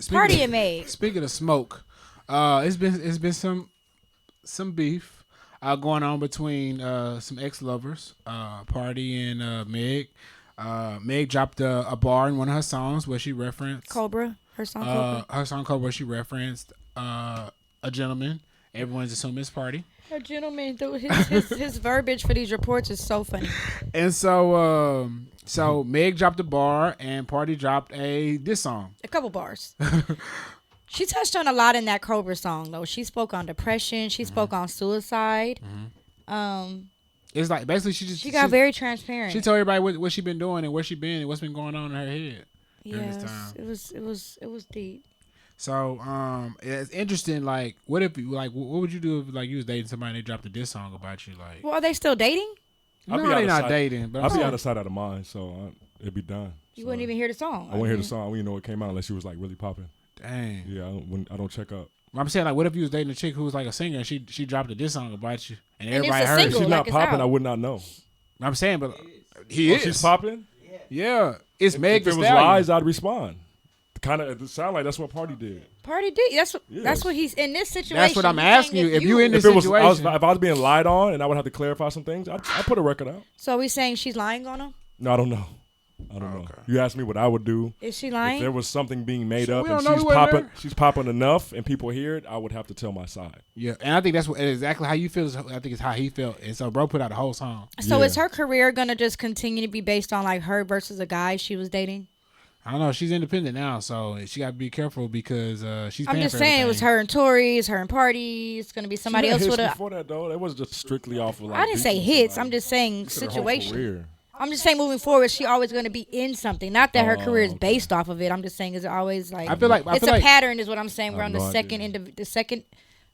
Party and Meg. Speaking of smoke, it's been some beef going on between some ex-lovers, Party and Meg. Meg dropped a bar in one of her songs where she referenced Cobra. Her song Cobra. Her song Cobra. She referenced a gentleman. Everyone's assuming it's Party. A gentleman. His verbiage for these reports is so funny. And so Meg dropped a bar and Party dropped this song. A couple bars. She touched on a lot in that Cobra song, though. She spoke on depression. She spoke on suicide. It's like basically she got very transparent. She told everybody what she been doing and where she been and what's been going on in her head. Yes, it was deep. So it's interesting. Like, what would you do if you was dating somebody and they dropped a diss song about you? Like, well, are they still dating? No, they're not dating. But I'll be out of sight, out of mind. So it'd be done. You wouldn't even hear the song. I wouldn't hear the song. I wouldn't know it came out unless she was like really popping. Dang. Yeah, I don't check up. I'm saying, like, what if you was dating a chick who was like a singer and she dropped a diss song about you and everybody heard single, she's not popping? I would not know. I'm saying, but he is. She's popping. Yeah, it's Meg. If it was lies, I'd respond. It sound like that's what Party did. Party did. That's what he's in this situation. That's what I'm asking you. If you in this situation, if I was being lied on and I would have to clarify some things, I'd put a record out. So are we saying she's lying on him? No, I don't know. You asked me what I would do. Is she lying? If there was something being made up and she's popping enough and people hear it, I would have to tell my side. Yeah, and I think that's exactly how you feel. I think it's how he felt. And so bro put out a whole song. So is her career going to just continue to be based on like her versus a guy she was dating? I don't know. She's independent now, so she got to be careful because she's. I'm just saying it was her and Tories, her and Party. It's going to be somebody else with a. Before that though, it was just strictly off of. Like, I didn't say hits. I'm just saying situation. I'm just saying moving forward, she always going to be in something. Not that her career is based off of it. I'm just saying is it always like I feel like it's a pattern is what I'm saying. We're on the second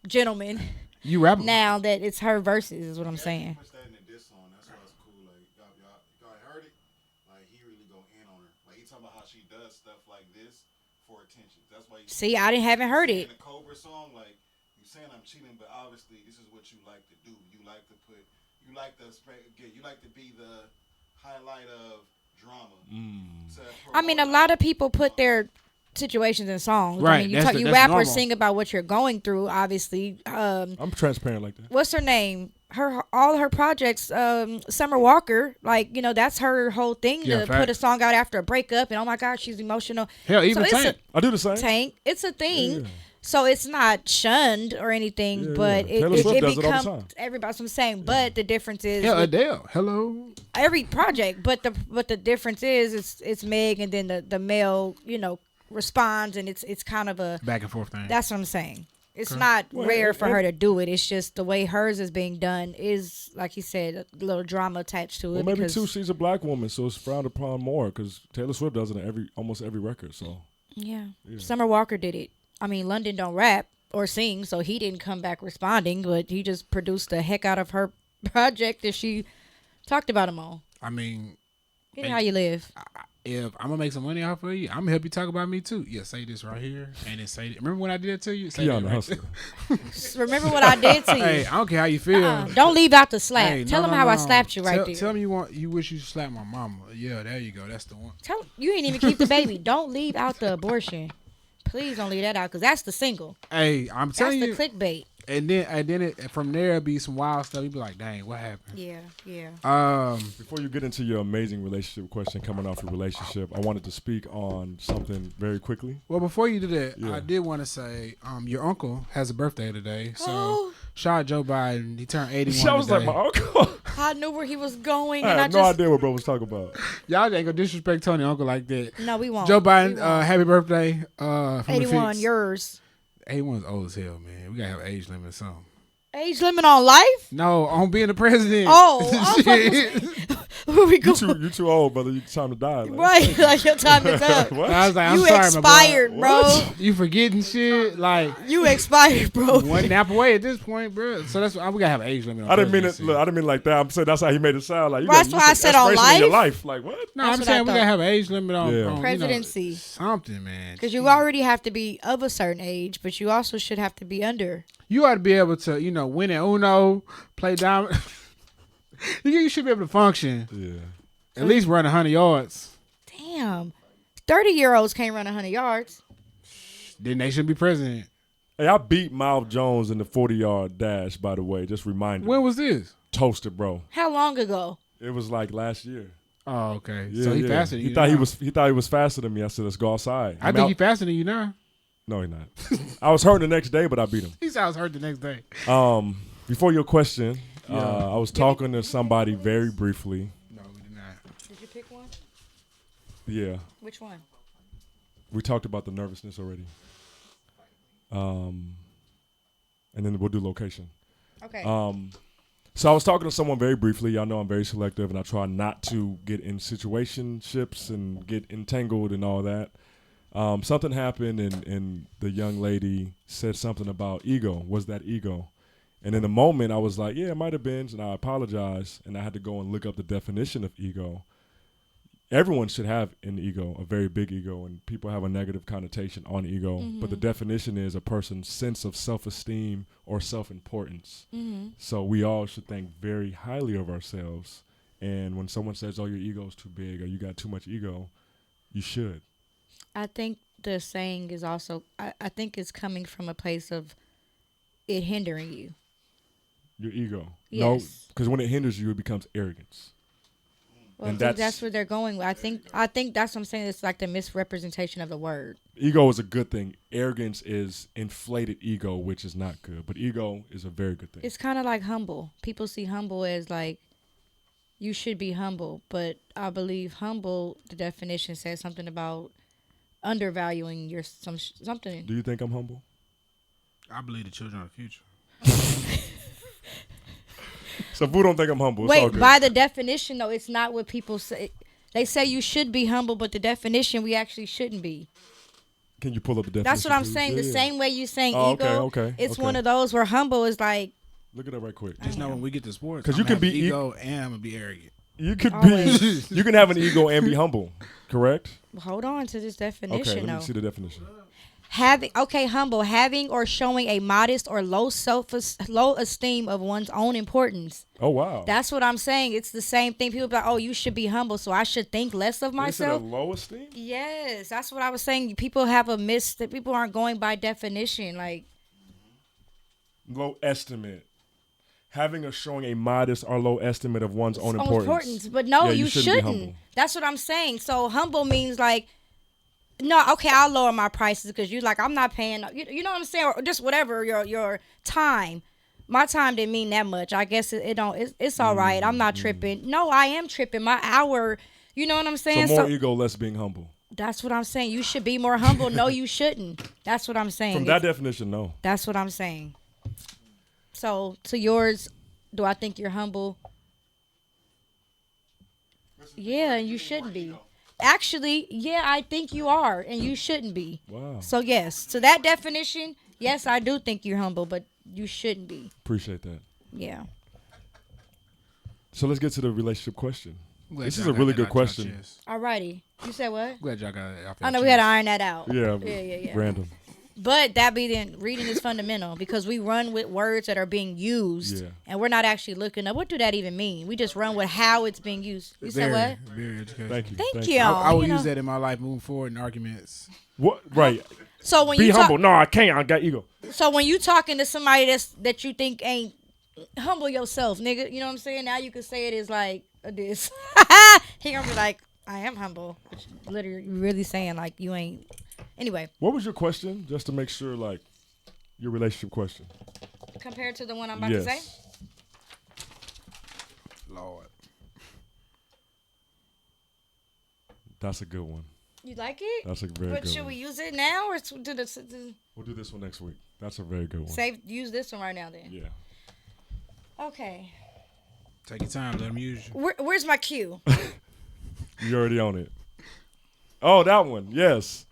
gentleman. You rap now that it's her verses is what I'm saying. intentions. That's why you See, I haven't heard it. In the Cobra song, like you saying I'm cheating, but obviously this is what you like to do. You like to be the highlight of drama. I mean, a lot of people put their situations in songs. Right. I mean, you That's rappers normal. sing about what you're going through. Obviously, I'm transparent like that. what's her name? All her projects, Summer Walker, like, you know, that's her whole thing Yeah, to fact. put a song out after a breakup, and oh my God, she's emotional. Hell, even it's Tank. I do the same. Tank, it's a thing. Yeah. So it's not shunned or anything, Yeah, but yeah. Taylor Swift it does it all the becomes time. everybody's what I'm saying. But the difference is Hell, with Adele. Hello. every project. But the difference is it's Meg, and then the male, you know, responds, and it's kind of a Back and forth thing. That's what I'm saying. It's not rare for her to do it. It's just the way hers is being done is, like you said, a little drama attached to it. Well, maybe because, too, she's a black woman, so it's frowned upon more because Taylor Swift does it in almost every record. So yeah. Summer Walker did it. I mean, London don't rap or sing, so he didn't come back responding, but he just produced the heck out of her project that she talked about him on. I mean, Get it how you live. if I'm gonna make some money off of you, I'm gonna help you talk about me too. Yeah, say this right here, and then say. Remember when I did that to you? Say Keanu that right Hustler. Remember what I did to you. Hey, I don't care how you feel. Don't leave out the slap. Hey, Tell no, him no, how I no. slapped you right there. Tell me you wish you slapped my mama. Yeah, there you go. That's the one. Tell you ain't even keep the baby. Don't leave out the abortion. Please don't leave that out because that's the single. Hey, I'm telling you. That's the clickbait. And then from there it'd be some wild stuff. You'd be like, dang, what happened? Yeah. Before you get into your amazing relationship question coming off your relationship, I wanted to speak on something very quickly. Well, before you do that, Yeah. I did want to say, your uncle has a birthday today. So shout out Joe Biden. He turned 81 I was today. like, my uncle. I knew where he was going. I and had no idea what bro was talking about. Y'all ain't gonna disrespect Tony uncle like that. No, we won't. Joe Biden, happy birthday. From 81, yours. 81's old as hell, man. We gotta have an age limit or something. Age limit on life? No, on being the president. Oh, Shit. where we go? You too old, brother. It's time to die. Like. Right, like your time is up. What? I was like, I'm You sorry, expired, my bro. boy. You forgetting shit like You expired, bro. one nap away at this point, bro. So that's why we gotta have an age limit. On I didn't mean it. presidency. Look, I didn't mean it like that. I'm saying that's how he made it sound. Like you That's got, why I said on aspiration in your life. life. Like what? No, That's I'm what saying I we thought. gotta have an age limit on, Yeah. on Presidency. Something, man. Because you already have to be of a certain age, but you also should have to be under. You ought to be able to, win at Uno, play diamond. You should be able to function. Yeah. At least run 100 yards. Damn. 30-year-olds can't run 100 yards. Then they should be president. Hey, I beat Miles Jones in the 40-yard dash. By the way, just remind you. When was this? Toasted, bro. How long ago? It was like last year. Oh, okay. Yeah, So he yeah. faster than you He thought now. he thought he was faster than me. I said, let's go outside. I think he faster than you now. No, he's not. I was hurt the next day, but I beat him. He sounds hurt the next day. Before your question, I was talking to somebody very briefly. No, we did not. Did you pick one? Yeah. Which one? We talked about the nervousness already. And then we'll do location. Okay. So I was talking to someone very briefly. Y'all know I'm very selective, and I try not to get in situationships and get entangled and all that. Something happened, and the young lady said something about ego. Was that ego? And in the moment, I was like, yeah, it might have been, and I apologize. And I had to go and look up the definition of ego. Everyone should have an ego, a very big ego, and people have a negative connotation on ego. Mm-hmm. But the definition is a person's sense of self-esteem or self-importance. Mm-hmm. So we all should think very highly of ourselves. And when someone says, oh, your ego's too big or you got too much ego, you should. I think the saying is also, I think it's coming from a place of it hindering you. Your ego. Yes. No, because when it hinders you, it becomes arrogance. Well, And I think that's where they're going with. I think that's what I'm saying. It's like the misrepresentation of the word. Ego is a good thing. Arrogance is inflated ego, which is not good. But ego is a very good thing. It's kind of like humble. People see humble as like, you should be humble. But I believe humble, the definition says something about undervaluing your something. Do you think I'm humble? I believe the children are the future. So if we don't think I'm humble, it's all Wait, good. by the definition though, it's not what people say. They say you should be humble, but the definition we actually shouldn't be. Can you pull up the definition? That's what I'm please? saying. Yeah, The yeah. same way you saying Oh, ego. okay, It's okay. one of those where humble is like. Look it up right quick. Just know when we get to sports, 'Cause I'm you can gonna have be ego and I'm gonna be arrogant. You could Always. be. You can have an ego and be humble. Correct. Hold on to this definition Okay. Let though. me see the definition. having or showing a modest or low esteem of one's own importance. Oh wow. That's what I'm saying. It's the same thing. People be like, oh, you should be humble, so I should think less of myself. Is it a low esteem? Yes, that's what I was saying. People have that people aren't going by definition. Like low estimate. Having or showing a modest or low estimate of one's own importance. But no, yeah, you shouldn't. That's what I'm saying. So humble means like, no, okay, I'll lower my prices because you like I'm not paying. You know what I'm saying? Or just whatever your time. My time didn't mean that much. I guess it don't. It's all right. I'm not tripping. No, I am tripping. My hour. You know what I'm saying? So more ego, less being humble. That's what I'm saying. You should be more humble. No, you shouldn't. That's what I'm saying. From that definition, no. That's what I'm saying. So to yours, do I think you're humble? Yeah, and you shouldn't be. Actually, yeah, I think you are, and you shouldn't be. Wow. So yes, to that definition, yes, I do think you're humble, but you shouldn't be. Appreciate that. Yeah. So let's get to the relationship question. This is a really good question. Alrighty. You said what? Glad y'all got it off. I know we had to iron that out. Yeah. Random. But that be then reading is fundamental because we run with words that are being used and we're not actually looking up what do that even mean. We just run with how it's being used. You said what? Very educational. Thank you. Thank you. I will use that in my life moving forward in arguments. What? Right. So when be you humble. No, I can't. I got ego. So when you talking to somebody that you think ain't humble yourself, nigga. You know what I'm saying? Now you can say it is like this. He gonna be like, I am humble. Which literally really saying like you ain't. Anyway. What was your question? Just to make sure, like, your relationship question. Compared to the one I'm about to say? Lord. That's a good one. You like it? That's a very good one. But should we use it now or We'll do this one next week. That's a very good one. Use this one right now then. Yeah. Okay. Take your time. Let them use you. Where's my cue? You already own it. Oh, that one. Yes.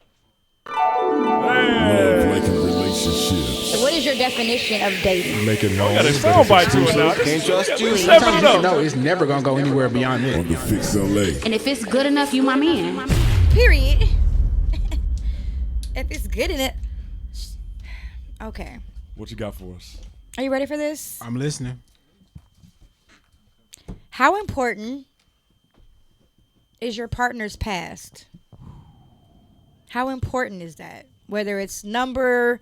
Love, like, and relationships. What is your definition of dating? Make it known. Got a soundbite to it now. Can't trust you. Sometimes you know it's never gonna go anywhere beyond it. On Thefixla. And if it's good enough, you my man. Period. If it's good in it. Okay. What you got for us? Are you ready for this? I'm listening. How important is your partner's past? How important is that? Whether it's number,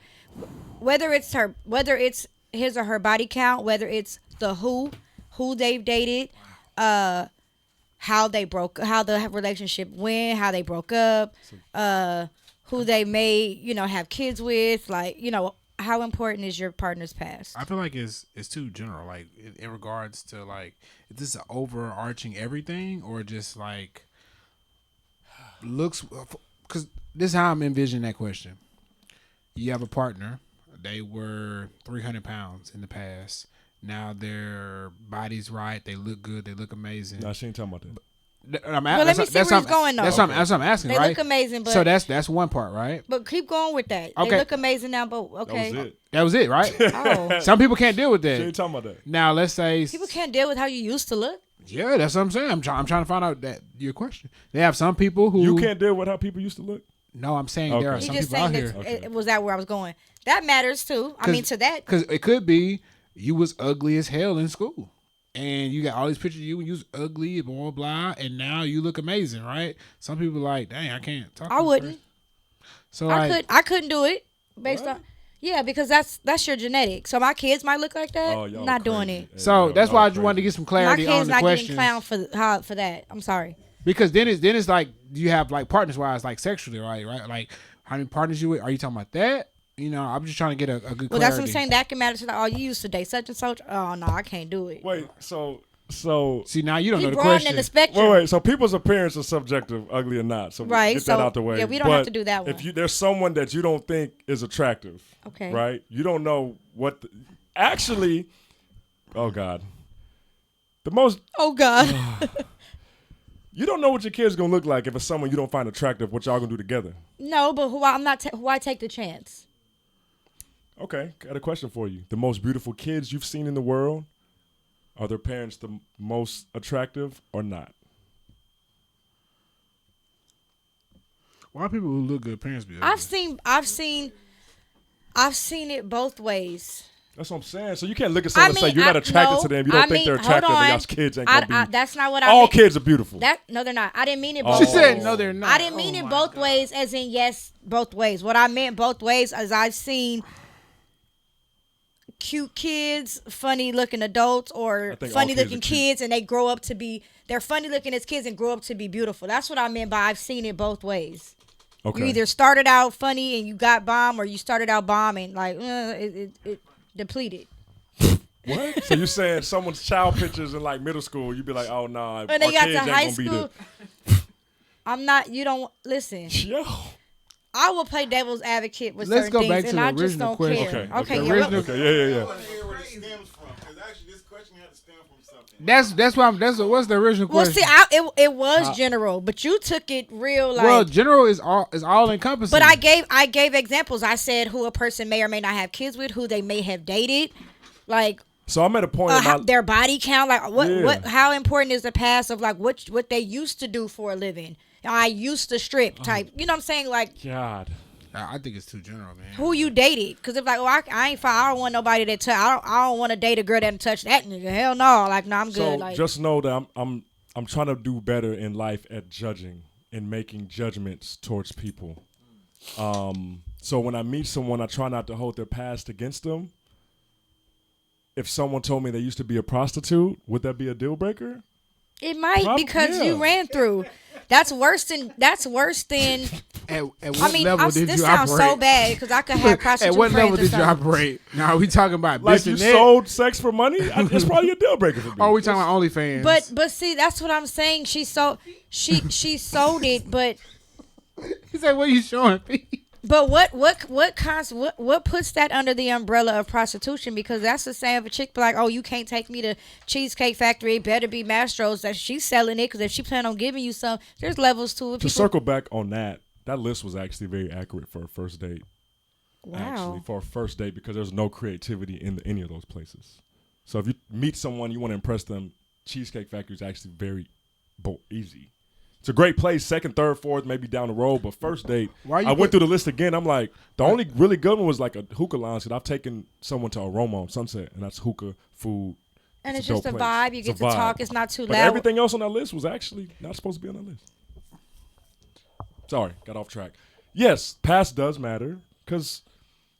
whether it's his or her body count, whether it's who they've dated, how the relationship went, how they broke up, who they may, have kids with, like, how important is your partner's past? I feel like it's too general, like in regards to like, is this an overarching everything or just like looks? Because this is how I'm envisioning that question. You have a partner. They were 300 pounds in the past. Now their body's right. They look good. They look amazing. No, she ain't talking about that. Let me see where he's going, though. That's what I'm asking, they right? They look amazing, but... So that's one part, right? But keep going with that. Okay. They look amazing now, but okay. That was it, right? Oh. Some people can't deal with that. She ain't talking about that. Now, let's say... People can't deal with how you used to look? Yeah, that's what I'm saying. I'm trying to find out that your question. They have some people who... You can't deal with how people used to look? No, I'm saying there are some people out here. Was that where I was going? That matters, too. I mean, to that... Because it could be you was ugly as hell in school. And you got all these pictures of you when you was ugly, blah, blah, and now you look amazing, right? Some people are like, dang, I can't talk to I wouldn't. So I couldn't do it based on... Yeah, because that's your genetic. So my kids might look like that. Oh, y'all not crazy. doing it. So that's why I just wanted to get some clarity my on the kids questions. not getting clowned for that. I'm sorry. Because then it's like you have like partners wise, like sexually, right? Like how many partners you with? Are you talking about that? I'm just trying to get a good clarity. Well, that's what I'm saying. That can matter to like, you used to date such and such. Oh no, I can't do it. Wait, so see now you don't know the broadening question. The spectrum. Wait. So people's appearance is subjective, ugly or not. So right, get that out the way. Yeah, we don't have to do that one. If there's someone that you don't think is attractive, okay, right? You don't know what. Actually, oh God, the most. Oh God. You don't know what your kid's gonna look like if it's someone you don't find attractive. What y'all gonna do together? No, but why take the chance? Okay, got a question for you. The most beautiful kids you've seen in the world, are their parents the most attractive or not? Why people who look good parents be ugly? I've seen it both ways. That's what I'm saying. So you can't look at someone and say you're not attracted to them. You don't think they're attractive, and y'all's kids ain't gonna be. That's not what I all meant. kids are beautiful. No, they're not. I didn't mean it both She ways. said no, they're not. I didn't mean it both ways, as in yes, both ways. What I meant both ways is I've seen cute kids, funny looking adults, or funny looking kids, and they're funny looking as kids and grow up to be beautiful. That's what I meant by I've seen it both ways. Okay. You either started out funny and you got bomb, or you started out bomb and like it depleted. What? So you saying someone's child pictures in like middle school, you'd be like, oh nah, when they got to high school, I'm not. You don't listen. Yo. I will play devil's advocate with certain things, back to and the I just don't question. care. Okay. Yeah. Yeah. I want to hear where it stems from, because actually this question had to stem from something. What's the original Well, question? see, it was general, but you took it real like. Well, general is all encompassing. But I gave examples. I said who a person may or may not have kids with, who they may have dated, like. So I'm at a point their body count, like what how important is the past of like what they used to do for a living. I used to strip type. You know what I'm saying? Like God. I think it's too general, man. Who you dated? Because if like, I ain't fine. I don't want nobody that touch. I don't want to date a girl that touch that nigga. Hell no. Like no, I'm good. So like just know that I'm trying to do better in life at judging and making judgments towards people. So when I meet someone, I try not to hold their past against them. If someone told me they used to be a prostitute, would that be a deal breaker? It might because you ran through. That's worse than. At what level did this you sounds operate? so bad because I could have prostitute At what friends level or did you something. operate? Now we talking about like you sold sex for money? It's probably a deal breaker for me. Oh, we talking about OnlyFans? But see, that's what I'm saying. She sold it, but he said, "What are you showing me?" But what puts that under the umbrella of prostitution? Because that's the same if a chick be like, oh, you can't take me to Cheesecake Factory. It better be Mastro's. That she's selling it because if she plan on giving you some, there's levels to it. To circle back on that list was actually very accurate for a first date. Wow. Actually, for a first date because there's no creativity in any of those places. So if you meet someone you want to impress them, Cheesecake Factory is actually very easy. It's a great place. Second, third, fourth, maybe down the road. But first date, I went through the list again. I'm like, the only really good one was like a hookah lounge. Because I've taken someone to Aroma on Sunset, and that's hookah, food. And it's just a vibe. You get to talk. It's not too loud. But everything else on that list was actually not supposed to be on that list. Sorry, got off track. Yes, past does matter because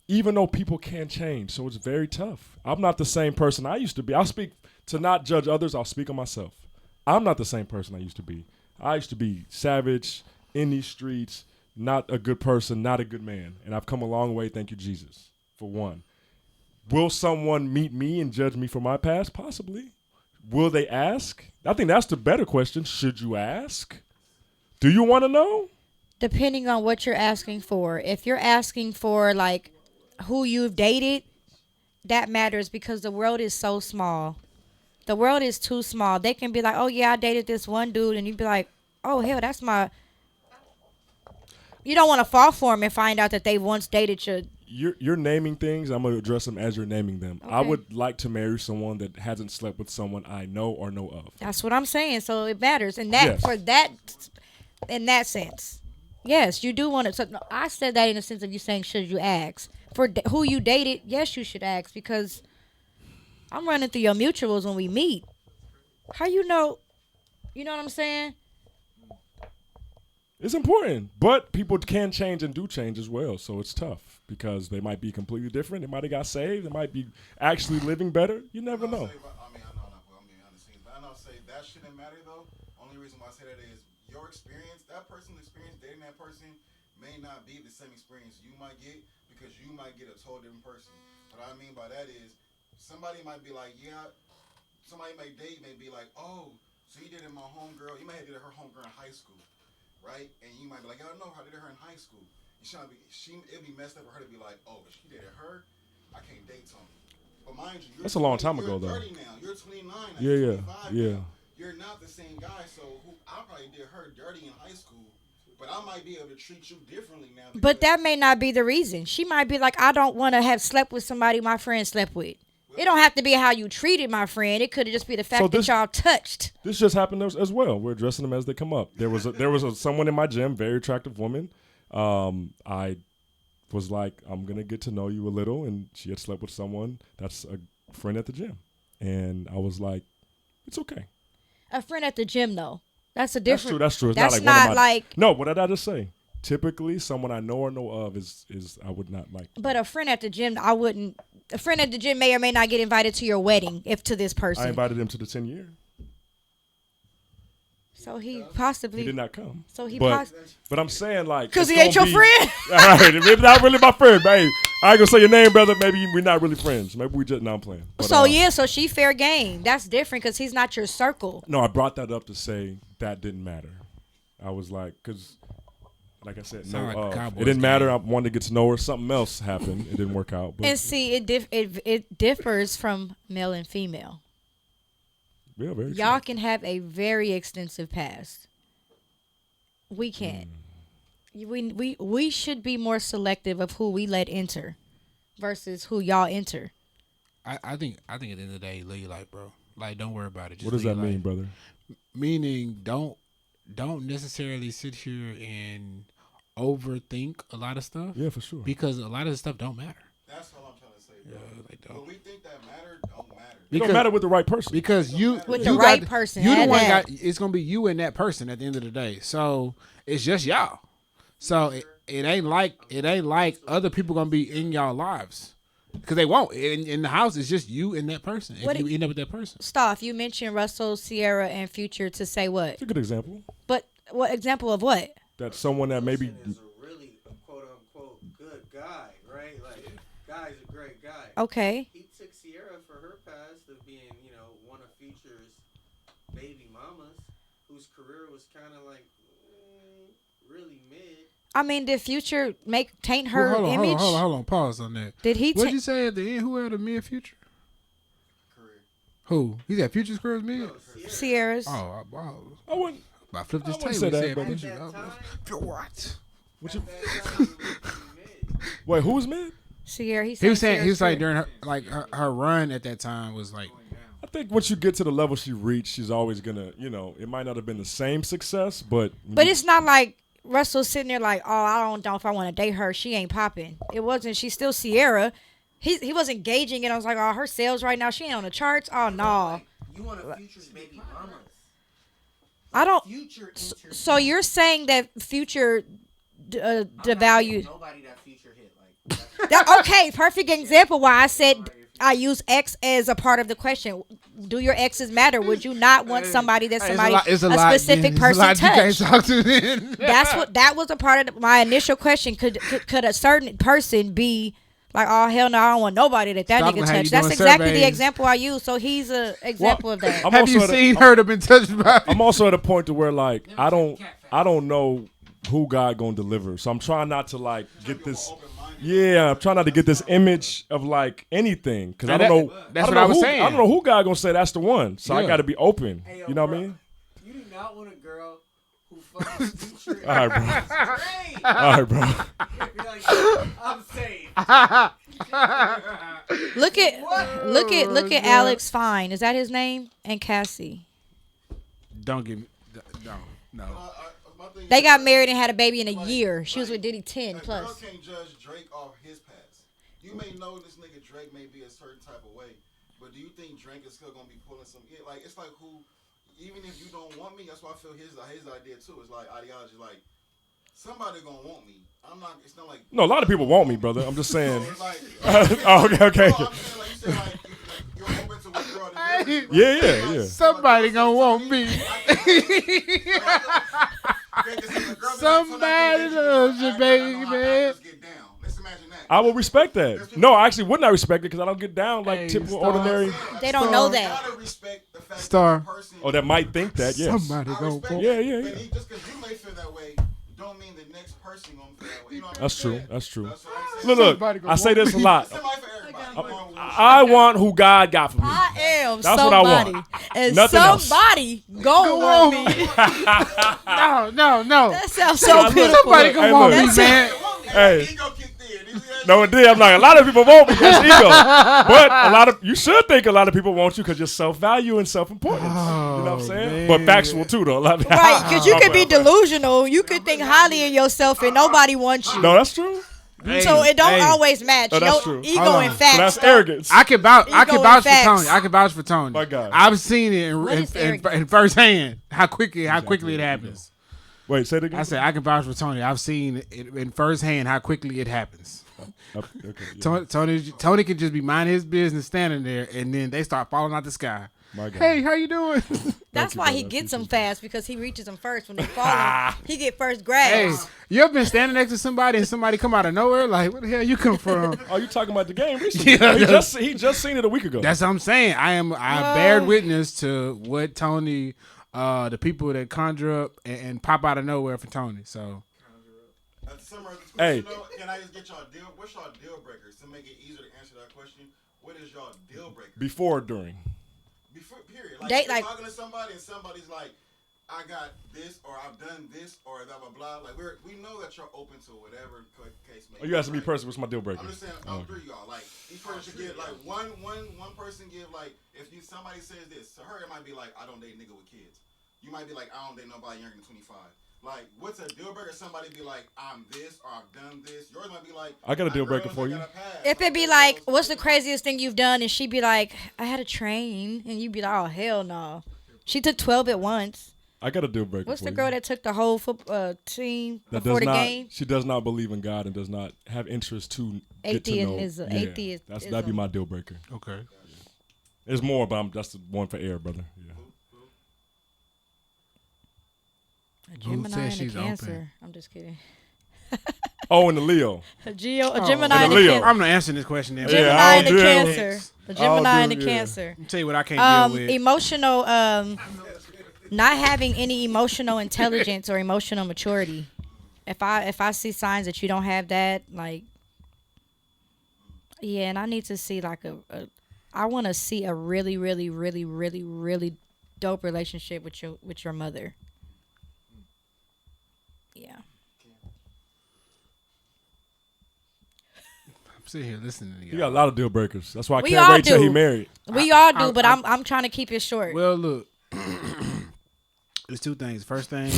even though people can change, so it's very tough. I'm not the same person I used to be. I'll speak to not judge others. I'll speak on myself. I'm not the same person I used to be. I used to be savage in these streets, not a good person, not a good man. And I've come a long way, thank you, Jesus, for one. Will someone meet me and judge me for my past? Possibly. Will they ask? I think that's the better question. Should you ask? Do you want to know? Depending on what you're asking for. If you're asking for, like, who you've dated, that matters because the world is so small. The world is too small. They can be like, oh, yeah, I dated this one dude. And you'd be like, oh, hell, that's my... You don't want to fall for them and find out that they once dated your... You're naming things. I'm going to address them as you're naming them. Okay. I would like to marry someone that hasn't slept with someone I know or know of. That's what I'm saying. So it matters. And that for that, in that sense. Yes, you do want to... So I said that in the sense of you saying, should you ask? For who you dated, yes, you should ask because... I'm running through your mutuals when we meet. How you know? You know what I'm saying? It's important, but people can change and do change as well. So it's tough because they might be completely different. They might have got saved. They might be actually living better. You never know. I know say that shouldn't matter though. Only reason why I say that is your experience, that person's experience dating that person may not be the same experience you might get because you might get a totally different person. What I mean by that is somebody might be like, yeah, somebody may date may be like, oh, so you dated my homegirl. You might have dated her homegirl in high school, right? And you might be like, I don't know how I dated her in high school. It'd be messed up for her to be like, oh, but she dated her. I can't date Tony. But mind you, that's a long time ago, though. You're 30 now. You're 29 now. Yeah. Now. You're not the same guy, so I probably did her dirty in high school. But I might be able to treat you differently now. But that may not be the reason. She might be like, I don't want to have slept with somebody my friend slept with. It don't have to be how you treated my friend. It could have just be the fact that y'all touched. This just happened as well. We're addressing them as they come up. There was someone in my gym, very attractive woman. I was like, I'm gonna get to know you a little, and she had slept with someone that's a friend at the gym, and I was like, it's okay. A friend at the gym, though. That's a different. That's true. It's that's not not like no. What did I just say? Typically, someone I know or know of is I would not like. But a friend at the gym, I wouldn't. A friend at the gym may or may not get invited to your wedding if to this person. I invited him to the 10-year. So he possibly He did not come. So he but I'm saying like because he ain't your friend. All right, if not really my friend, babe. I ain't gonna say your name, brother. Maybe we're not really friends. Maybe we just now I'm playing. But, so she fair game. That's different because he's not your circle. No, I brought that up to say that didn't matter. I was like, because, like I said, it didn't matter. I wanted to get to know her. Something else happened. It didn't work out. But and see, it differs from male and female. Yeah, very Y'all true. can have a very extensive past. We can't. We should be more selective of who we let enter versus who y'all enter. I think at the end of the day, live your life, bro. Like, don't worry about it. Just what does that mean, brother? Meaning, don't necessarily sit here and overthink a lot of stuff. Yeah, for sure. Because a lot of the stuff don't matter. That's all I'm trying to say, bro. Yeah, they don't. When we think that matter, don't matter. It don't matter with the right person. Because with the right person. You the one it's gonna be you and that person at the end of the day. So it's just y'all. So it ain't like other people gonna be in y'all lives. Because they won't. In the house, it's just you and that person. If you end up with that person. Stophe, you mentioned Russell, Sierra, and Future to say what? It's a good example. But what example of what? That someone that maybe is a really quote unquote good guy, right? Like, guy's a great guy. Okay. He took Sierra for her past of being, one of Future's baby mamas, whose career was kind of like really mid. I mean, did Future taint her image? Hold on. Pause on that. Did he? What'd you say at the end? Who had a mid Future? Career. Who? He said Future's career was mid. No, Sierra's. Oh, wow. I wouldn't. I flipped this I wouldn't table. say He that, said brother. Future. What? Wait, who was mid? Sierra. He was saying he was like during her run at that time was like. I think once you get to the level she reached, she's always gonna, it might not have been the same success, but it's not like Russell's sitting there like, oh, I don't know if I want to date her. She ain't popping. It wasn't. She's still Sierra. He wasn't gauging it. I was like, oh, her sales right now, she ain't on the charts. Oh no. You want a Future's baby mamas? I don't. Future. So you're saying that Future devalued. Nobody that Future hit like. Okay, perfect example. Why I said I use X as a part of the question. Do your exes matter? Would you not want somebody that a specific person touched? That was a part of my initial question. Could a certain person be like, oh hell no, I don't want nobody that nigga touched? That's exactly the example I use. So he's an example of that. Have you seen her to been touched by? I'm also at a point to where like I don't know who God gonna deliver. So I'm trying not to like get this. Yeah, I'm trying not to get this image of like anything because I don't know. That's what I was saying. I don't know who God gonna say that's the one. So I got to be open. Hey, yo, you know bro, what I mean? You do not want a girl who fucking Future. All right, bro. All right, bro. You're like, I'm safe. Look at Alex Fine. Is that his name? And Cassie. Don't give me. No. They got married and had a baby in a year. She was with Diddy 10 plus. A girl can't judge Drake off his past. You may know this nigga Drake may be a certain type of way, but do you think Drake is still gonna be pulling some? Like it's like who, even if you don't want me, that's why I feel his idea too. It's like ideology, like somebody gonna want me. I'm not. It's not like no. A lot of people want me, brother. I'm just saying. Like, oh, okay. No, I'm saying, like you said, like you're open to what girl to do. Yeah. Somebody gonna want me. Somebody loves you, baby. I will respect that. No, I actually would not respect it because I don't get down like typical ordinary. They don't know that. Star. Oh, that might think that. Yes. Somebody gonna want. Yeah. Just because you may feel that way, don't mean the next person gonna feel that way. You know what That's I'm true. saying? That's true. That's what I'm saying. Look. I say this a lot. Somebody for everybody. I want who God got for me. I am That's somebody. what I want. And Nothing somebody go want me. No. That sounds so pitiful. Somebody gonna want me, man. Hey. No, it did. I'm like, a lot of people want me because ego. But you should think a lot of people want you because you're self-value and self-importance. You know what I'm saying? Man. But factual too, though. Right, because you could be delusional. You could think highly of yourself and nobody wants you. No, that's true. Hey, So it don't always match. Oh, that's Your true. ego and facts. So that's don't- arrogance. I can vouch. I can Ego vouch and for facts. Tony. I can vouch for Tony. My God. I've seen it What is arrogance? in first hand how quickly it happens. Wait, say it again. I said I can vouch for Tony. I've seen it in first hand how quickly it happens. Okay, yeah. Tony can just be minding his business, standing there, and then they start falling out the sky. My God. Hey, how you doing? That's why he gets them fast because he reaches them first. When they fall, he get first grabs. Hey, you ever been standing next to somebody and somebody come out of nowhere? Like, where the hell you come from? Oh, you talking about the game recently? Yeah, he just seen it a week ago. That's what I'm saying. I bear witness to what Tony, the people that conjure up and pop out of nowhere for Tony. So, Hey. Can I just get y'all what's y'all deal breakers to make it easier to answer that question? What is y'all deal breaker? Before or during? Before, period. Like, Date, you're like- talking to somebody and somebody's like, I got this or I've done this or blah blah blah. Like we know that you're open to whatever case may be. Oh, you asking me personally? What's my deal breaker? I'm just saying, all three y'all. Like each person should give like one person give like if somebody says this to her, it might be like I don't date nigga with kids. You might be like I don't date nobody younger than 25. Like what's a deal breaker? Somebody be like I'm this or I've done this. Yours might be like I got a deal breaker for you. If it be like, what's the craziest thing you've done? And she be like, I had a train. And you be like, oh, hell no. She took 12 at once. I got a deal breaker. What's for the you. girl that took the whole team That before does the not, game? She does not believe in God and does not have interest to get to know. Atheism. That'd be my deal breaker. okay. There's more, but that's the one for air, brother. Yeah. A Gemini and a she's Cancer. open? I'm just kidding. Oh, and the Leo. A Gemini and and a a Leo. Cancer. I'm not answering this question. Then. Gemini I and a don't do it. Cancer. A Gemini and a Cancer. I'll tell you what I can't deal with. Emotional, not having any emotional intelligence or emotional maturity. If I see signs that you don't have that, like, yeah, and I need to see like I want to see a really, really, really, really, really dope relationship with your mother. Yeah. I'm sitting here listening to you. He got a lot of deal breakers. That's why I We can't all wait till do. he married. We all do, but I'm trying to keep it short. Well, look, there's two things. First thing,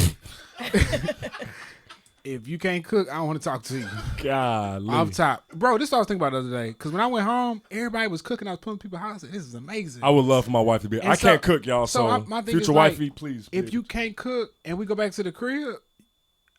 if you can't cook, I don't want to talk to you. Golly. Off top, bro. This is what I was thinking about the other day. Because when I went home, everybody was cooking. I was putting people's house. This is amazing. I would love for my wife to be. And I so- can't cook, y'all. So, my thing future is, like, wifey, please. If you can't cook and we go back to the crib,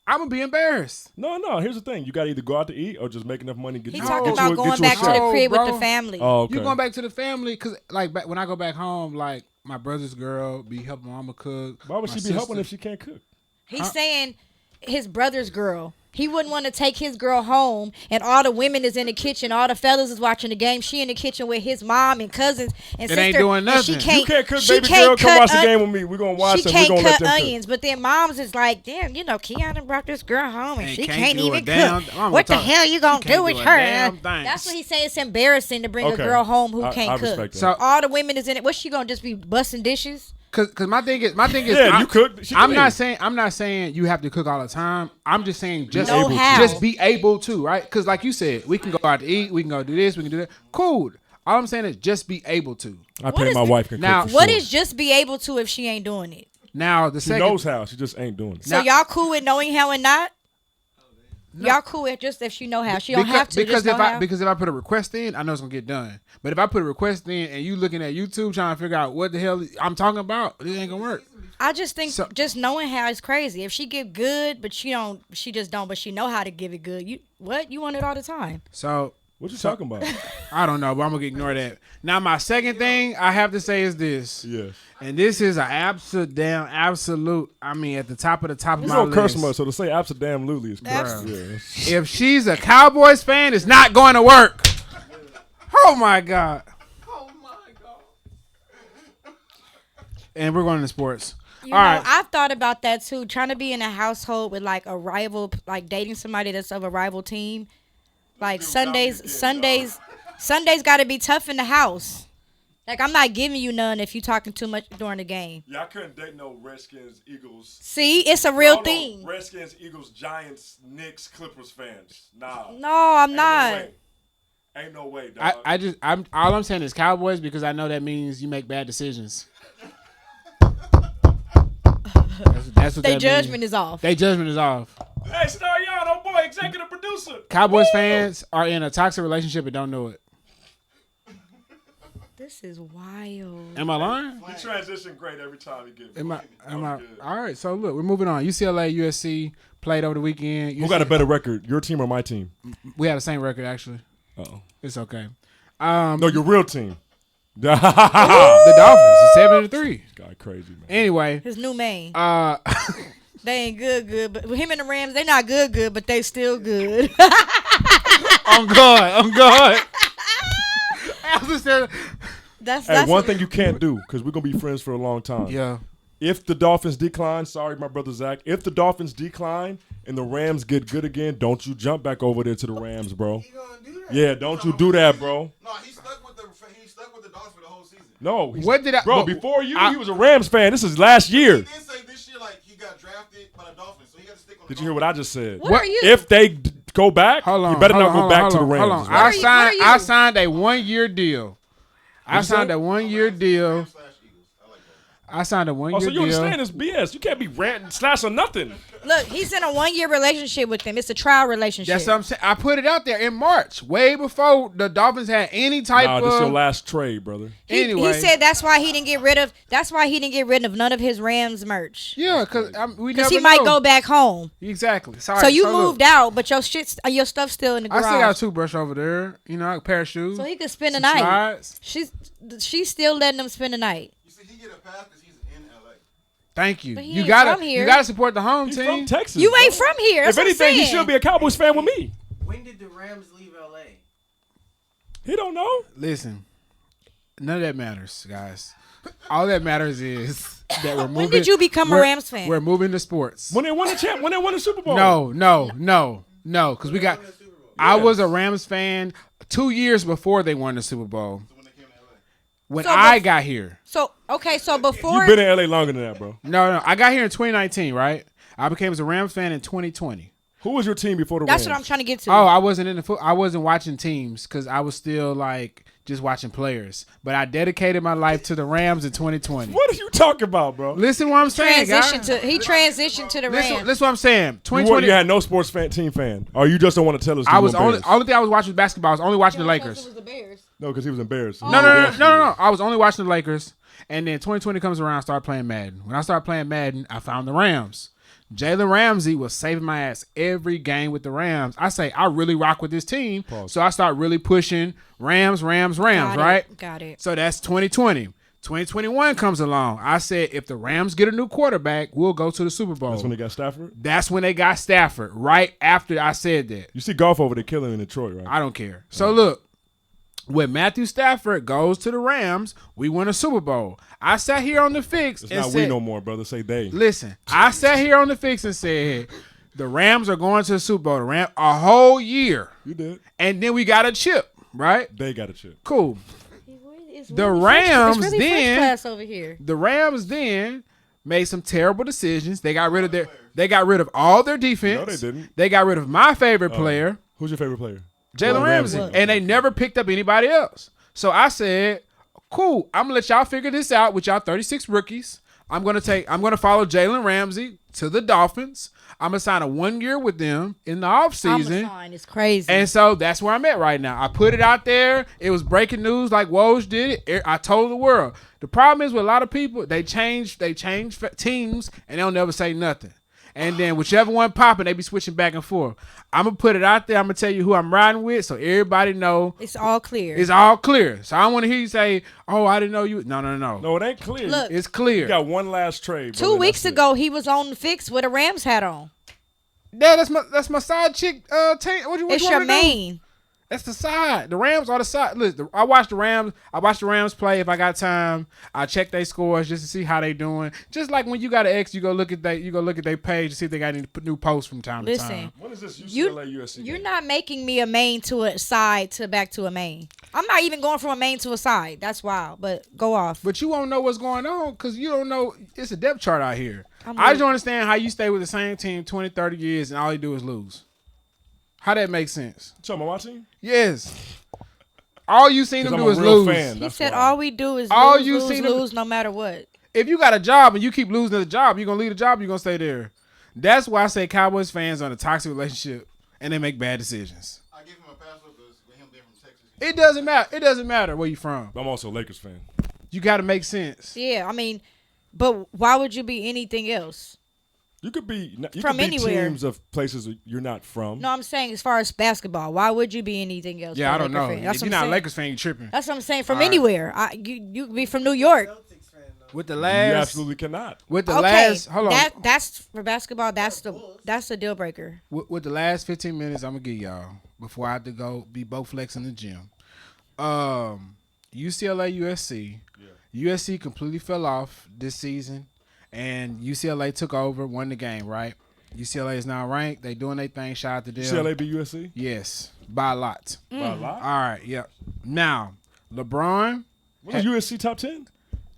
I'm gonna be embarrassed. No. Here's the thing: you gotta either go out to eat or just make enough money. Get He's you, talking get about you, going get you back a to the chef. crib with bro. the family. Oh, okay. You going back to the family? Because like when I go back home, like my brother's girl be helping mama cook. Why would my she be sister- helping if she can't cook? He's saying his brother's girl. He wouldn't want to take his girl home, and all the women is in the kitchen, all the fellas is watching the game. She in the kitchen with his mom and cousins and It sister. ain't doing and she nothing. You can't cook, she baby can't girl. Come cut watch the on- game with me. We're gonna watch She and we're can't gonna let cut them onions, but then moms is like, damn, you know, Keanu brought this girl home and And she can't can't do a even damn- cook. I'm What the gonna talk- hell you gonna she can't do with do a her? damn thing. That's what he's saying. It's embarrassing to bring Okay. a girl home who I can't cook. respect that. So- All the women is in it. What's she gonna just be busting dishes? Cause my thing is, Yeah, you cook. She I'm can not eat. saying you have to cook all the time. I'm just saying just Know how. just be able to, right? Because like you said, we can go out to eat, we can go do this, we can do that. Cool. All I'm saying is just be able to. I pay my wife can now- cook. For What sure. is just be able to if she ain't doing it? Now the She second, knows how. She just ain't doing it. So y'all cool with knowing how and not? Y'all cool with just if she know how. She don't have to because just know how. if I put a request in, I know it's gonna get done. But if I put a request in and you looking at YouTube trying to figure out what the hell I'm talking about, this ain't gonna work. I just think So- just knowing how is crazy. If she give good, but she just don't, but she know how to give it good. You want it all the time. So What you talking about? I don't know, but I'm gonna ignore that. Now my second thing I have to say is this. Yes. And this is an absolute. I mean, at the top of You my don't curse list. much, so to say absolutely is correct. Yeah. If she's a Cowboys fan, it's not going to work. Oh my God. And we're going to sports. You All know, right. I've thought about that too. Trying to be in a household with like a rival, like dating somebody that's of a rival team. Like Sundays got to be tough in the house. Like, I'm not giving you none if you talking too much during the game. Yeah, I couldn't date no Redskins, Eagles. See, it's a real thing. Redskins, Eagles, Giants, Knicks, Clippers fans. Nah. No, I'm not. Ain't no way, dog. All I'm saying is Cowboys because I know that means you make bad decisions. That's what Their that judgment means. is off. Their judgment is off. Hey, Starreon, oh boy, executive producer. Cowboys fans are in a toxic relationship and don't know it. This is wild. Am I lying? He transitioned great every time he gets. Am I? All right, so look, we're moving on. UCLA, USC played over the weekend. Who got a better record, your team or my team? We had the same record, actually. Uh-oh. It's okay. No, your real team. The Dolphins, 7-3. Guy crazy, man. Anyway. His new man. They ain't good, but with him and the Rams, they not good, but they still good. I'm God. That's one thing you can't do, because we're going to be friends for a long time. Yeah. If the Dolphins decline, sorry, my brother Zach, if the Dolphins decline and the Rams get good again, don't you jump back over there to the Rams, bro. He gonna do that. Yeah, don't you do that, bro. No, he stuck with the Dolphins for the whole season. No. What did I... Bro, before you, he was a Rams fan. This is last year. He did say this year, like, he got drafted by the Dolphins, so he got to stick on the Did you hear what I just said? What are you? If they go back, you better not go back to the Rams. Hold on. I signed a 1-year deal. I signed a 1-year deal. I signed a 1-year deal. So you understand this BS. You can't be ranting, slashing nothing. Look, he's in a 1-year relationship with him. It's a trial relationship. That's what I'm saying. I put it out there in March, way before the Dolphins had any type of... This is your last trade, brother. He said that's why he didn't get rid of none of his Rams merch. Yeah, because he might go back home. Exactly. Sorry. So you moved out, but your stuff's still in the garage. I still got a toothbrush over there. You know, a pair of shoes. So he could spend the night. She's still letting him spend the night. You see, he get a pass because he's in L.A. Thank you. But he You ain't gotta from here. you gotta support the home He's team. from Texas. You ain't from here. That's If anything, he what I'm saying. should be a Cowboys fan with me. When did the Rams leave L.A.? He don't know. Listen, none of that matters, guys. All that matters is that we're moving. When did you become a Rams fan? We're moving to sports. When they won the Super Bowl. No. Because we got. I was a Rams fan 2 years before they won the Super Bowl. When I got here. So before You've been in LA longer than that, bro. No. I got here in 2019, right? I became a Rams fan in 2020. Who was your team before the That's Rams? what I'm trying to get to. Oh, I wasn't in the I wasn't watching teams because I was still like just watching players. But I dedicated my life to the Rams in 2020. What are you talking about, bro? Listen, what I'm saying, guys. He transitioned to the Rams. Listen, what I'm saying. 2020. You had no sports team fan, or you just don't want to tell us? I was only thing I was watching was basketball. I was only watching the Lakers. It was the Bears. No, because he was embarrassed. No. I was only watching the Lakers, and then 2020 comes around. I started playing Madden. When I started playing Madden, I found the Rams. Jalen Ramsey was saving my ass every game with the Rams. I say I really rock with this team, so I start really pushing Rams, right? Got it. So that's 2020. 2021 comes along. I said if the Rams get a new quarterback, we'll go to the Super Bowl. That's when they got Stafford? That's when they got Stafford, right after I said that. You see golf over there killing in Detroit, right? I don't care. So look, when Matthew Stafford goes to the Rams, we win a Super Bowl. I sat here on the fix It's and not said, we no more, brother. Say they. Listen, I sat here on the fix and said, the Rams are going to the Super Bowl. A whole year. You did. And then we got a chip, right? They got a chip. Cool. The Rams then made some terrible decisions. They got rid of all their defense. No, they didn't. They got rid of my favorite player. Who's your favorite player? Jalen Ramsey. And they never picked up anybody else. So I said, cool, I'm gonna let y'all figure this out with y'all 36 rookies. I'm gonna follow Jalen Ramsey to the Dolphins. I'm gonna sign a 1 year with them in the offseason. It's crazy. And so that's where I'm at right now. I put it out there. It was breaking news like Woj did it. I told the world. The problem is with a lot of people, they change teams and they'll never say nothing. And then whichever one popping, they be switching back and forth. I'm going to put it out there. I'm going to tell you who I'm riding with so everybody know. It's all clear. It's all clear. So I don't want to hear you say, oh, I didn't know you. No. No, it ain't clear. Look, it's clear. You got one last trade. 2 weeks ago, he was on the fix with a Rams hat on. Yeah, that's my side chick team. It's your main. That's the side. The Rams are the side. Listen, I watch the Rams. I watch the Rams play if I got time. I check their scores just to see how they doing. Just like when you got an ex, you go look at their page to see if they got any new posts from time to time. What is this UCLA USC? You're not making me a main to a side to back to a main. I'm not even going from a main to a side. That's wild. But go off. But you won't know what's going on because you don't know. It's a depth chart out here. I'm I just weak. don't understand how you stay with the same team 20, 30 years and all you do is lose. How that makes sense? So am I watching? Yes. All you seen them I'm do a is real lose. fan. He That's said why. all we do is All lose, you lose, seen them- lose, no matter what. If you got a job and you keep losing the job, you're going to leave the job, you're going to stay there. That's why I say Cowboys fans are in a toxic relationship and they make bad decisions. I give him a pass because with him being from Texas. It doesn't matter. It doesn't matter where you from. I'm also a Lakers fan. You got to make sense. Yeah, I mean, but why would you be anything else? You could be From anywhere. teams of places you're not from. No, I'm saying as far as basketball, why would you be anything else? Yeah, for I a don't Laker know. fan? That's If what you're I'm not a saying. Lakers fan, you tripping. That's what I'm saying. From All right. anywhere, you could be from New York. With the You last, absolutely cannot. with the Okay, last, hold on. that's for basketball. That's the deal breaker. With the last 15 minutes, I'm gonna give y'all before I have to go be both flex in the gym. UCLA, USC. USC completely fell off this season, and UCLA took over, won the game. Right? UCLA is now ranked. They doing their thing. Shout out to them. UCLA beat USC? Yes, by a lot. By a lot? All right. Yeah. Now, LeBron. Was USC top 10?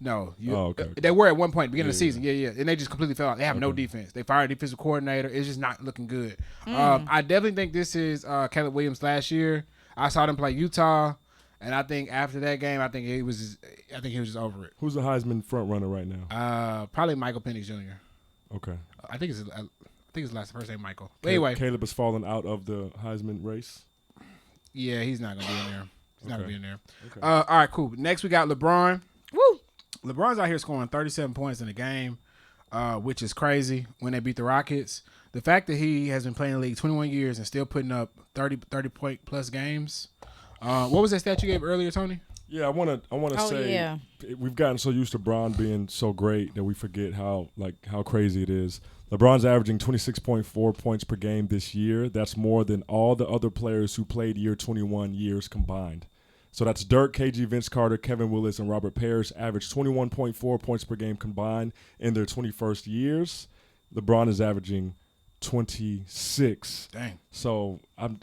No, okay. They were at one point beginning of the Yeah. season. Yeah, and they just completely fell out. They have no defense. They fired a defensive coordinator. It's just not looking good. I definitely think this is Caleb Williams last year. I saw them play Utah, and I think after that game, I think he was just over it. Who's the Heisman front runner right now? Probably Michael Penix Jr. Okay. I think his last first name Michael. But anyway, Caleb has fallen out of the Heisman race. yeah, he's not gonna be in there. He's not gonna be in there. Okay. All right, cool. Next we got LeBron. Woo! LeBron's out here scoring 37 points in a game, which is crazy when they beat the Rockets. The fact that he has been playing the league 21 years and still putting up 30 point plus games. What was that stat you gave earlier, Tony? Yeah, I want to say yeah. we've gotten so used to Bron being so great that we forget how crazy it is. LeBron's averaging 26.4 points per game this year. That's more than all the other players who played year 21 years combined. So that's Dirk, KG, Vince Carter, Kevin Willis, and Robert Parrish averaged 21.4 points per game combined in their 21st years. LeBron is averaging 26. Dang. So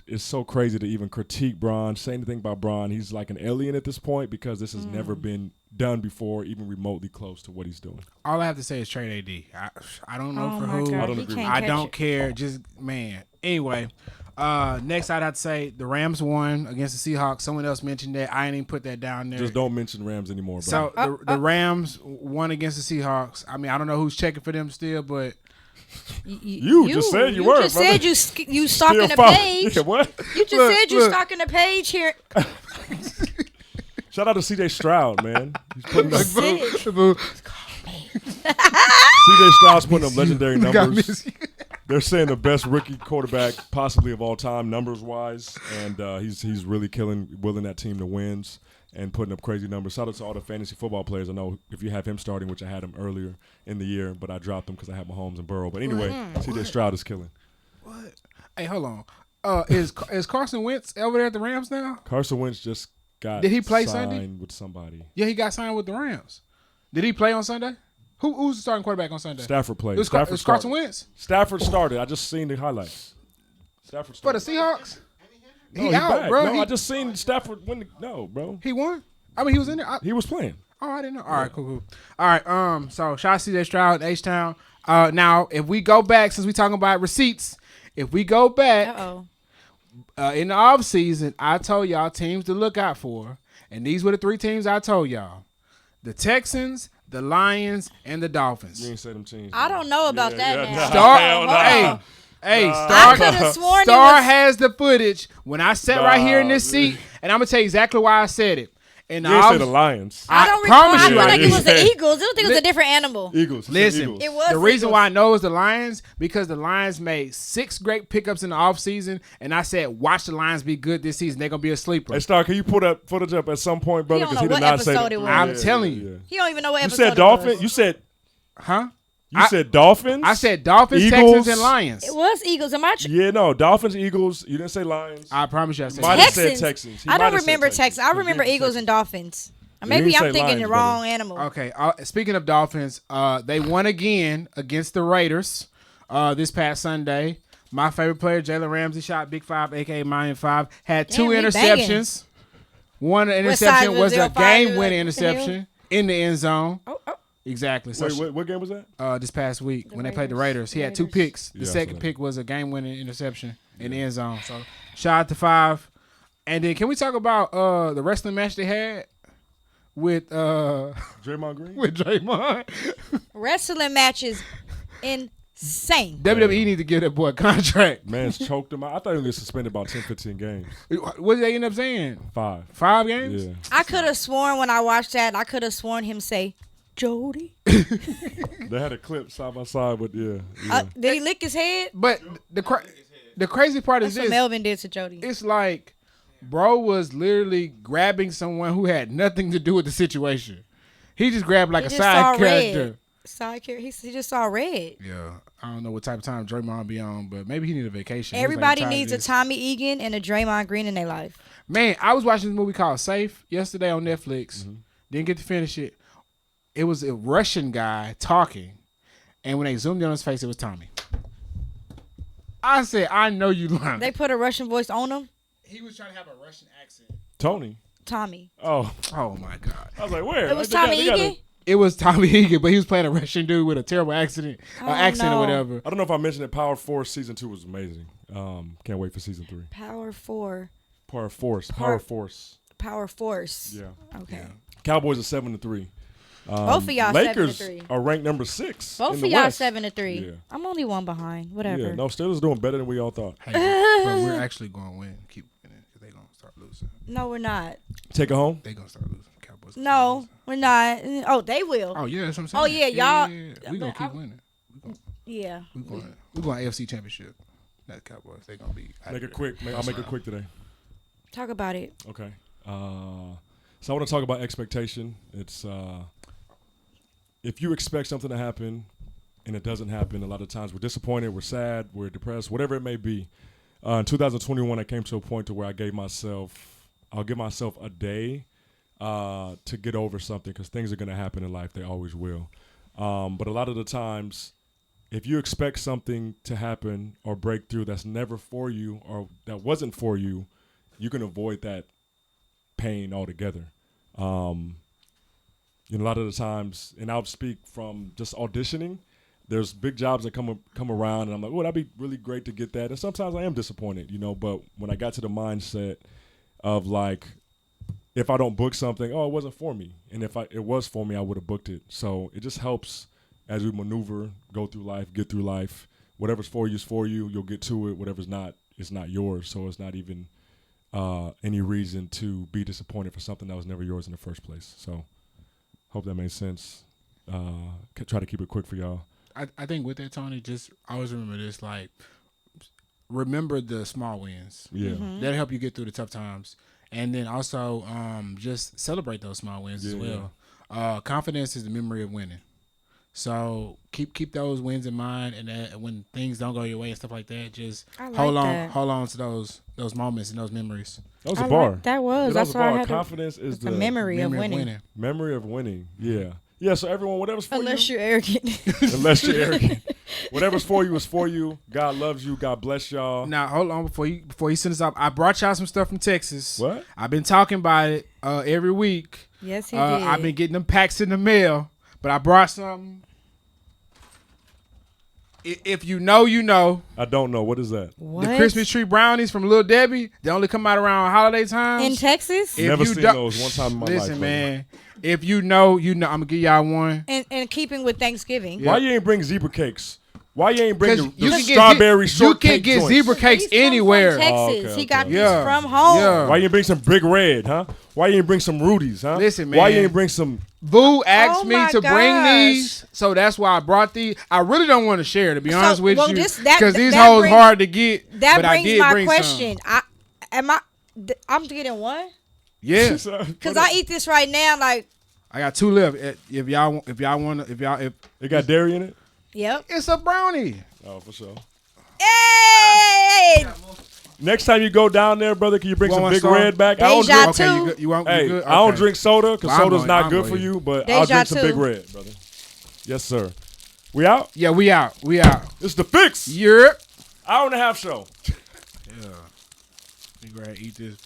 it's so crazy to even critique Bron, say anything about Bron. He's like an alien at this point because this has never been done before, even remotely close to what he's doing. All I have to say is trade AD. I don't know Oh for my who. God, I don't he agree. can't I catch don't it. care. Just, man. Anyway, next I'd have to say the Rams won against the Seahawks. Someone else mentioned that. I ain't even put that down there. Just don't mention Rams anymore, bro. So the Rams won against the Seahawks. I mean, I don't know who's checking for them still, but You just said you were, just brother. said you stalking Still the follow- page. Yeah, what? You just Look, said you look. stalking the page here. Shout out to CJ Stroud, man. He's putting up, Sick. CJ Stroud's putting up legendary Got numbers. me. They're saying the best rookie quarterback possibly of all time, numbers wise, and he's really willing that team to wins and putting up crazy numbers. Shout out to all the fantasy football players. I know if you have him starting, which I had him earlier in the year, but I dropped him because I had Mahomes and Burrow. But anyway, CJ Stroud is killing. What? Hey, hold on. Is Carson Wentz over there at the Rams now? Carson Wentz just got Did he play signed Sunday? with somebody. Yeah, he got signed with the Rams. Did he play on Sunday? Who's the starting quarterback on Sunday? Stafford played. It was Stafford Carson started. Wentz Stafford started. I just seen the highlights. Stafford for the started. Seahawks. No, He he out, back. bro. No, He- I just seen Stafford win. No, bro. He won. I mean, he was in there. He was playing. Oh, I didn't know. All right, cool. All right, so shout out to CJ Stroud, H-Town. Now, if we go back, since we talking about receipts, if we go back in the offseason, I told y'all teams to look out for, and these were the three teams I told y'all. The Texans, the Lions, and the Dolphins. You ain't say them teams. I don't know about that now. Star, Hell nah. hey, Nah. Star, I could have sworn Star it was. has the footage when I sat right here in this seat, and I'm gonna tell you exactly why I said it. And You didn't say the Lions. I don't promise recall. you I I feel like it was the did. Eagles. I don't think it was a different animal. Eagles. You said Listen, Eagles. It was the reason Eagles. why I know is the Lions because the Lions made 6 great pickups in the offseason, and I said, watch the Lions be good this season. They're going to be a sleeper. Hey, Star, can you pull that footage up at some point, brother? don't Because he know did what not say episode that. it was. I'm telling you. He don't even know what You episode said it Dolphins? was. You said Huh? you said Dolphins? I said Dolphins, Eagles? Texans, and Lions. It was Eagles. Am I? Yeah, no. Dolphins, Eagles. You didn't say Lions. I promise you I said Might that. have said Texans. He I might don't have said remember Texans. Texans. I remember Yeah, Eagles and Dolphins. Or You maybe didn't I'm say thinking Lions, the brother. wrong animal. Okay, speaking of Dolphins, they won again against the Raiders this past Sunday. My favorite player, Jalen Ramsey, shot Big 5, a.k.a. Mayan 5, had Damn, 2 he interceptions. One interception was a game-winning interception in the end zone. Oh. Exactly. So Wait, what game was that? This past week when they played the Raiders. He had 2 picks. The second pick was a game-winning interception in the end zone. So shout out to 5. And then can we talk about the wrestling match they had with Draymond Green? With Draymond. Wrestling matches insane. WWE need to give that boy a contract. Man's choked him out. I thought he was going to get suspended about 10, 15 games. What did they end up saying? 5. 5 games? Yeah. I could have sworn when I watched that, I could have sworn him say, Jody. They had a clip side by side with, yeah. Did he lick his head? But the crazy part is That's what this. Melvin did to Jody. It's like, bro was literally grabbing someone who had nothing to do with the situation. He just grabbed like a side character. Side character. He just saw red. Yeah. I don't know what type of time Draymond be on, but maybe he need a vacation. Everybody needs a Tommy Egan and a Draymond Green in their life. Man, I was watching this movie called Safe yesterday on Netflix. Didn't get to finish it. It was a Russian guy talking, and when they zoomed in on his face, it was Tommy. I said, I know you lying. They put a Russian voice on him? He was trying to have a Russian accent. Tommy. Oh my God. I was like, where? It was Tommy Egan? It was Tommy Egan, but he was playing a Russian dude with a terrible accent or whatever. I don't know if I mentioned it. Power Force season 2 was amazing. Can't wait for season 3. Power Force. Power Force. Yeah. Okay. Yeah. Cowboys are 7-3. Both of y'all Lakers 7-3. are ranked number 6. Both in of the y'all West. 7-3. Yeah. I'm only one behind. Whatever. Yeah. No, Steelers doing better than we all thought. Hey, but we're actually going to win. Keep winning because they're going to start losing. No, we're not. Take it home? They're going to start losing. Cowboys. No, we're not. Oh, they will. Oh, yeah, that's what I'm saying. Oh, yeah, y'all. Yeah. We're going to keep winning. Yeah. We're going AFC Championship. Not Cowboys. They're going to be. Make it quick. I'll make it quick today. Talk about it. Okay. So I want to talk about expectation. It's if you expect something to happen and it doesn't happen, a lot of times we're disappointed, we're sad, we're depressed, whatever it may be. In 2021, I came to a point to where I'll give myself a day to get over something because things are going to happen in life. They always will. But a lot of the times, if you expect something to happen or break through that's never for you or that wasn't for you, you can avoid that pain altogether. A lot of the times, and I'll speak from just auditioning, there's big jobs that come around, and I'm like, oh, that'd be really great to get that. And sometimes I am disappointed, but when I got to the mindset of like, if I don't book something, it wasn't for me. And if it was for me, I would have booked it. So it just helps as we maneuver, go through life, get through life. Whatever's for you is for you. You'll get to it. Whatever's not, it's not yours. So it's not even any reason to be disappointed for something that was never yours in the first place. So hope that makes sense. Try to keep it quick for y'all. I think with that, Tony, just always remember this, like, remember the small wins. Yeah. That'll help you get through the tough times. And then also just celebrate those small wins as well. Confidence is the memory of winning. So keep those wins in mind, and that when things don't go your way and stuff like that, just hold on to those moments and those memories. That was a bar. That was. That's why I had confidence is the memory of winning. Memory of winning. Yeah. Yeah. So everyone, whatever's for Unless you, you're arrogant. unless you're arrogant, whatever's for you is for you. God loves you. God bless y'all. Now hold on before you send us off. I brought y'all some stuff from Texas. What? I've been talking about it every week. Yes, he did. I've been getting them packs in the mail, but I brought something. If you know, you know. I don't know. What is that? What? The Christmas tree brownies from Little Debbie. They only come out around holiday times. In Texas? Never seen those. One time in my life. Listen, man. If you know, you know. I'm going to give y'all one. And keeping with Thanksgiving. Why you ain't bring zebra cakes? Why you ain't bring the can strawberry shortcake You can get joints? zebra cakes anywhere. From Texas. Okay. He got these from home. Yeah. Why you ain't bring some Big Red, huh? Why you ain't bring some Rudy's, huh? Listen, Why you man. ain't bring some... Boo asked me my to bring gosh. these, so that's why I brought these. I really don't want to share, to be honest with you, this- because these that hoes brings- hard to get. That but I brings did my bring question. Some. I'm getting one? Yeah, Because I eat this right now, like, I got 2 left. If y'all want, if It got dairy in it? yep. it's a brownie. Oh, for sure. Hey! Next time you go down there, brother, can you bring Want some one Big song? Red back? I don't Deja drink, too. Okay, you good? You want? hey, you good? I don't Okay. drink soda because Well, I'm soda's going- not I'm good going for here. you, but Deja I'll drink some too. Big Red, brother. Yes, sir. We out? Yeah, we out. We out. It's The Fix. Europe. Hour and a half show. Yeah. You go ahead and eat this.